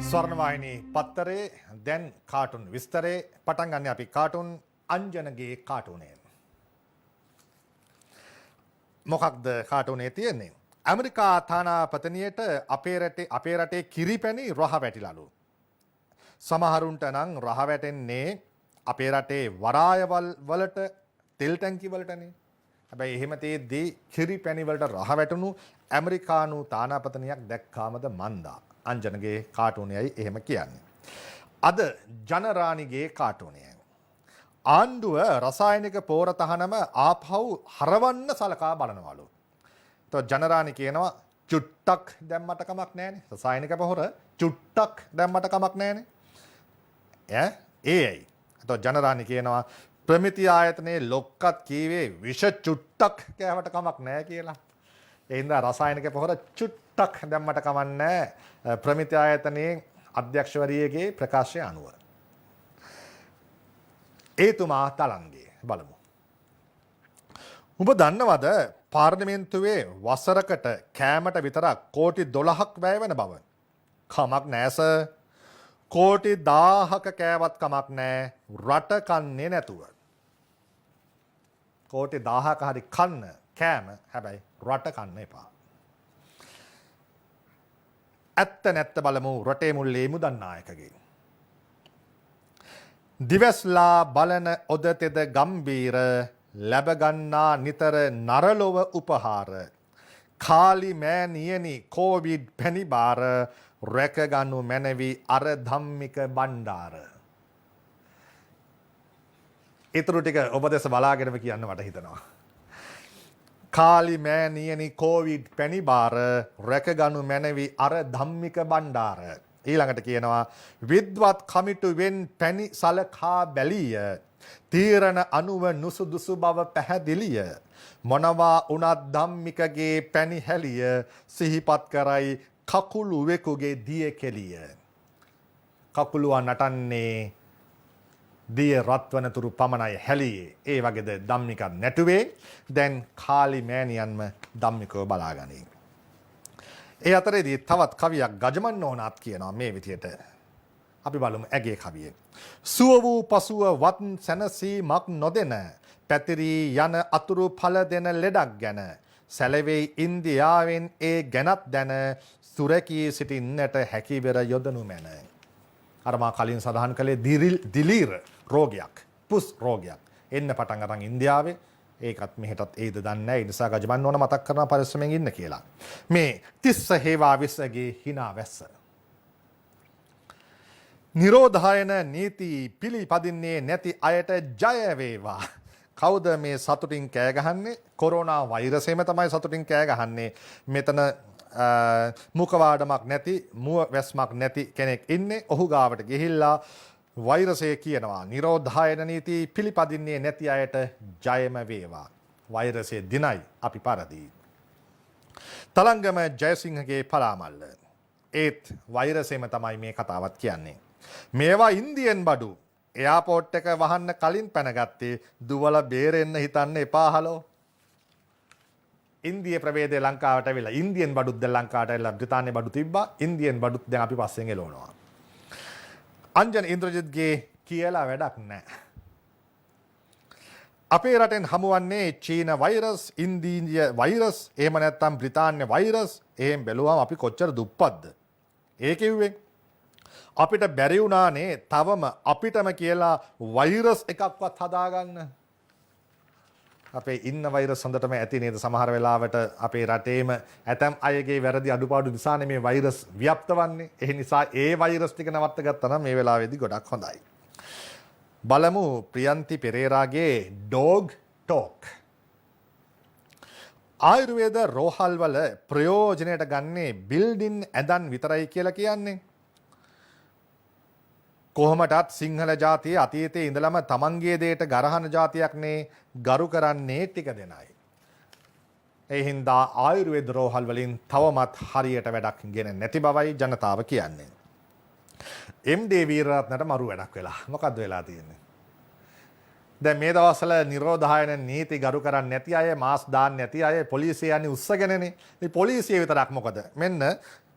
ස්වර්ණවාහිනී පත්තරේ දැන් කාටුන් විස්තරේ පටන් ගන්න අපි කාටුන් අංජනගේ කාටුනයෙන්. මොකක්ද කාටුනේ තියෙන්නේ? ඇමරිකා තානාපතිනියට අපේ රටේ කිරිපැණි රහ වැටිලාලු. සමහරුන්ට නම් රහ වැටෙන්නේ අපේ රටේ වරායවල් වලට තෙල් ටැංකි වලටනේ. හැබැයි එහෙම තේද්දී කිරිපැණි වලට රහ වැටුණු ඇමරිකානු තානාපතිනියක් දැක්කාමද මන්දා. අංජනගේ කාටුනයයි එහෙම කියන්නේ. අද ජනරාණිගේ කාටුනයයි. ආණ්ඩුව රසායනික පෝර තහනම ආපහු හරවන්න සලකා බලනවලු. ජනරාණි කියනවා චුට්ටක් දැම්මට කමක් නෑනේ. රසායනික පොහොර චුට්ටක් දැම්මට කමක් නෑනේ. ඒයි. එතකොට ජනරාණි කියනවා ප්‍රමිති ආයතනයේ ලොක්කත් කීවේ විෂ චුට්ටක් කෑවට කමක් නෑ කියලා. ඒ හින්දා රසායනික පොහොර චුට්ටක් දැම්මට කමක් නෑ. ප්‍රමිති ආයතනයේ අධ්‍යක්ෂවරියගේ ප්‍රකාශය අනුව. ඒතුමා තලන්ගේ බලමු. ඔබ දන්නවද පාර්ලිමේන්තුවේ වසරකට කෑමට විතරක් කෝටි 12ක් වැය වෙන බව? කමක් නෑ සර්. කෝටි 1000ක කෑවත් කමක් නෑ රට කන්නේ නැතුව. කෝටි 1000ක හරි කන්න කෑම හැබැයි රට කන්න එපා. ඇත්ත නැත්ත බලමු රටේ මුල්ලේ මුදන් නායකගේ. දිවස්ලා බලන ඔද තෙද ගම්බීර ලැබගන්නා නිතර නරලොව උපහාර කාලි මෑනියනි කෝවිඩ් පැණිබාර රැකගනු මැනවි අර ධම්මික බණ්ඩාර. ඊටු ටික ඔබ දෙස බලාගෙනම කියන්න මට හිතෙනවා. කාලි මෑනියනි කෝවිඩ් පැණිබාර රැකගනු මැනවි අර ධම්මික බණ්ඩාර. ඊළඟට කියනවා විද්වත් කමිටුවෙන් පැණි සලකා බැලිය තීරණ අනුව නුසුදුසු බව පැහැදිලිය මොනවා උනත් ධම්මිකගේ පැණි හැලිය සිහිපත් කරයි කකුළුවෙකුගේ දිය කෙලිය. කකුළුවා නටන්නේ දිය රත්වනතුරු පමණයි හැලියේ. ඒ වගේද ධම්මිකත් නැටුවේ. දැන් කාලි මෑනියන්ම ධම්මිකව බලාගනී. ඒ අතරේදී තවත් කවියක් ගජමන් නෝනාත් කියනවා මේ විදියට. අපි බලමු ඇගේ කවිය. සුව වූ පසුව වත් සැනසීමක් නොදෙන පැතිරී යන අතුරු ඵල දෙන ලෙඩක් ගැන සැලවෙයි ඉන්දියාවෙන් ඒ ගැනත් දැන සුරකී සිටින්නට හැකිවර යොදනු මැන. අර මා කලින් සඳහන් කළේ දිලීර රෝගයක්, පුස් රෝගයක් එන්න පටන් අරන් ඉන්දියාවේ. ඒකත් මෙහෙටත් ඒද දන්නේ නැහැ. ඒ නිසා ගජමන් නෝන මතක් කරනවා පරිස්සමෙන් ඉන්න කියලා. මේ තිස්ස හේවා විස්සගේ hina වැස්ස. නිරෝධායන නීති පිළිපදින්නේ නැති අයට ජය වේවා. කවුද මේ සතුටින් කෑ ගහන්නේ? කොරෝනා වෛරසයම තමයි සතුටින් කෑ ගහන්නේ. මෙතන මුඛවාඩමක් නැති, මුව වැස්මක් නැති කෙනෙක් ඉන්නේ. ඔහු ගාවට ගිහිල්ලා වෛරසය කියනවා නිරෝධායන නීති පිළිපදින්නේ නැති අයට ජයම වේවා. වෛරසය දිනයි අපි පරදී. තලංගම ජයසිංහගේ පලාමල්ල. ඒත් වෛරසයම තමයි මේ කතාවත් කියන්නේ. මේවා ඉන්දියන් බඩු. එයාපෝට් එක වහන්න කලින් පැනගත්තේ දුවල බේරෙන්න හිතන්න එපා හලෝ. ඉන්දිය ප්‍රවේදය ලංකාවට ඇවිල්ලා ඉන්දියන් බඩුත් දැන් ලංකාවට ඇවිල්ලා බ්‍රිතාන්‍ය බඩු තිබ්බා. ඉන්දියන් බඩුත් දැන් අපි පස්සෙන් එලවනවා. අංජන ඉන්ද්‍රජිත්ගේ කියලා වැඩක් නැහැ. අපේ රටෙන් හමුවන්නේ චීන වෛරස්, ඉන්දීය වෛරස්, එහෙම නැත්නම් බ්‍රිතාන්‍ය වෛරස්. එහෙම බැලුවම අපි කොච්චර දුප්පත්ද? ඒ කිව්වේ අපිට බැරි වුණානේ තවම අපිටම කියලා වෛරස් එකක්වත් හදාගන්න. අපේ ඉන්න වෛරස් හොඳටම ඇති නේද? සමහර වෙලාවට අපේ රටේම ඇතම් අයගේ වැරදි අඩුපාඩු නිසානේ මේ වෛරස් ව්‍යාප්ත වන්නේ. ඒ නිසා ඒ වෛරස් ටික නවත්ත ගත්තා නම් මේ වෙලාවේදී ගොඩක් හොඳයි. බලමු ප්‍රියන්ති පෙරේරාගේ ඩොග් ටෝක්. ආයුර්වේද රෝහල් වල ප්‍රයෝජනයට ගන්නේ බිල්ඩින් ඇදන් විතරයි කියලා කියන්නේ. කොහොමටත් සිංහල ජාතිය අතීතයේ ඉඳලම තමන්ගේ දෙයට ගරහන ජාතියක් නේ, ගරු කරන්නේ ටික දෙනයි. ඒ හින්දා ආයුර්වේද රෝහල් වලින් තවමත් හරියට වැඩක් ගෙන නැති බවයි ජනතාව කියන්නේ. එම්.ඩී. වීරරත්නට මරු වැඩක් වෙලා. මොකද්ද වෙලා තියෙන්නේ? දැන් මේ දවස්වල නිරෝධායන නීති ගරු කරන්නේ නැති අය, මාස් දාන්නේ නැති අය පොලිසිය යන්නේ උස්සගෙනනේ. මේ පොලිසිය විතරක් මොකද? මෙන්න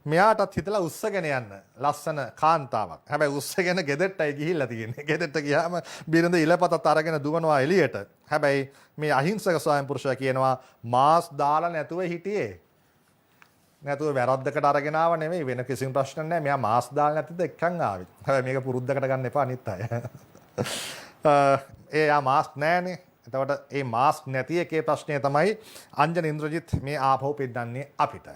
මෙයාටත් හිතලා උස්සගෙන යන්න ලස්සන කාන්තාවක්. හැබැයි උස්සගෙන ගෙදරටයි ගිහිල්ලා තියෙන්නේ. ගෙදරට ගියාම බිරිඳ ඉලපතත් අරගෙන දුවනවා එළියට. හැබැයි මේ අහිංසක ස්වයං පුරුෂයා කියනවා මාස් දාලා නැතුව හිටියේ. නැතුව වැරද්දකට අරගෙන ආව නෙමෙයි, වෙන කිසිම ප්‍රශ්න නැහැ. මෙයා මාස් දාලා නැතිද එක්කන් ආවේ. හැබැයි මේක පුරුද්දකට ගන්න එපා අනිත් අය. යා මාස්ක් නෑනේ. එතකොට ඒ මාස්ක් නැති එකේ ප්‍රශ්නය තමයි අංජන ඉන්ද්‍රජිත් මේ ආපහු පෙන්නන්නේ අපිට.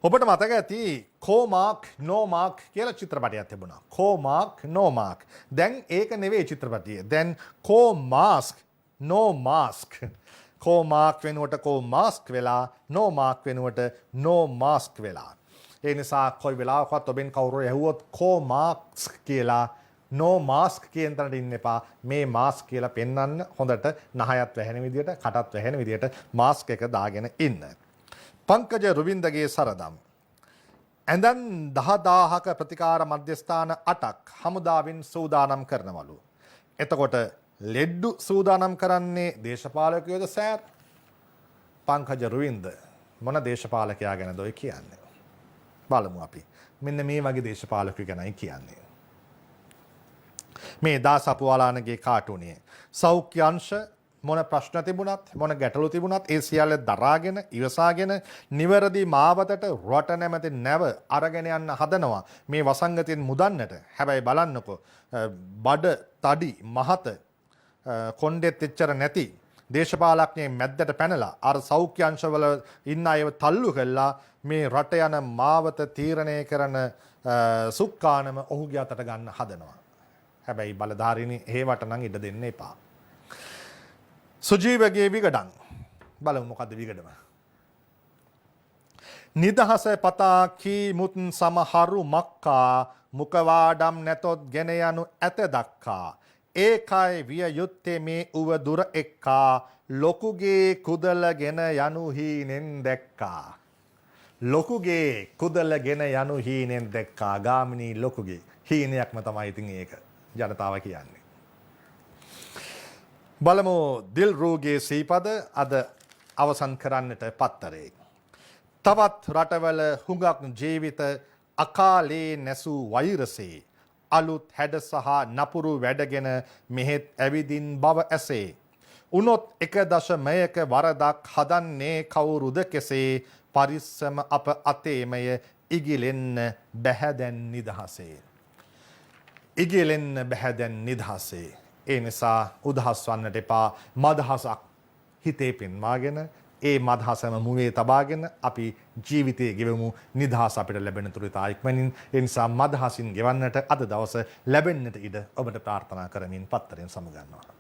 ඔබට මතක ඇති කෝමාක් නෝමාක් කියලා චිත්‍රපටයක් තිබුණා. කෝමාක් නෝමාක්. දැන් ඒක නෙවෙයි චිත්‍රපටිය. දැන් කෝමාස්ක් නෝමාස්ක්. කෝමාක් වෙනුවට කෝමාස්ක් වෙලා, නෝමාක් වෙනුවට නෝමාස්ක් වෙලා. ඒ නිසා කොයි වෙලාවකවත් ඔබෙන් කවුරු ඇහුවොත් කෝමාක්ස් කියලා නෝ මාස්ක් කියන තැනට ඉන්න එපා. මේ මාස්ක් කියලා පෙන්වන්න හොඳට නහයත් වැහෙන විදියට, කටත් වැහෙන විදියට මාස්ක් එක දාගෙන ඉන්න. පංකජ රුවින්දගේ සරදම්. ඇඳන් 10000ක ප්‍රතිකාර මධ්‍යස්ථාන 8ක් හමුදාවෙන් සූදානම් කරනවලු. එතකොට ලෙඩ්ඩු සූදානම් කරන්නේ දේශපාලකයෝද සෑර්? පංකජ රුවින්ද මොන දේශපාලකයා ගැනද ඔය කියන්නේ? බලමු අපි. මෙන්න මේ වගේ දේශපාලකයෝ ගැනයි කියන්නේ. මේ දාසපුවාලානගේ කාටුනේ සෞඛ්‍ය අංශ මොන ප්‍රශ්න තිබුණත්, මොන ගැටලු තිබුණත් ඒ සියල්ල දරාගෙන ඉවසාගෙන නිවැරදි මාවතට රට නැමැති නැව අරගෙන යන්න හදනවා මේ වසංගතයෙන් මුදන්නට. හැබැයි බලන්නකෝ බඩ තඩි මහත කොණ්ඩෙත් එච්චර නැති දේශපාලඥයන් මැද්දට පැනලා අර සෞඛ්‍ය අංශවල ඉන්න අයව තල්ලු කළා මේ රට යන මාවත තීරණය කරන සුක්කානම ඔහුගේ අතට ගන්න හදනවා. හැබැයි බලධාරීනි හේවට නම් ඉඩ දෙන්න එපා. සුජීවගේ විගඩන් බලමු මොකද්ද විගඩම. නිදහස පතා කීමුත් සමහරු මක්කා මුකවාඩම් නැතොත් ගෙන යනු ඇත දක්කා ඒකයි විය යුත්තේ මේ උව දුර එක්කා ලොකුගේ කුදලගෙන යනු හීනෙන් දැක්කා. ලොකුගේ කුදලගෙන යනු හීනෙන් දැක්කා. ගාමිණී ලොකුගේ හීනයක්ම තමයි ඉතින් ඒක ජනතාව කියන්නේ. බලමු දිල්රූගේ සීපද අද අවසන් කරන්නට පත්තරේ. තවත් රටවල හුඟක් ජීවිත අකාලේ නැසූ වෛරසේ අලුත් හැඩ සහ නපුරු වැඩගෙන මෙහෙත් ඇවිදින් බව ඇසේ. උනොත් 1.1ක වරදක් හදන්නේ කවුරුද කෙසේ පරිස්සම අප අතේමය ඉගිලෙන්න බැහැදැන් නිදහසේ. ඉගිලෙන්න බැහැදැන් නිදහසේ. ඒ නිසා උදහස් වන්නට එපා. මදහසක් හිතේ පෙන්වාගෙන ඒ මදහසම මුවේ තබාගෙන අපි ජීවිතයේ ගෙවමු. නිදහස අපිට ලැබෙන තුරු ඉතා ඉක්මනින්. ඒ නිසා මදහසින් ගෙවන්නට අද දවස ලැබෙන්නට ඉඩ ඔබට ප්‍රාර්ථනා කරමින් පත්තරෙන් සමුගන්නවා.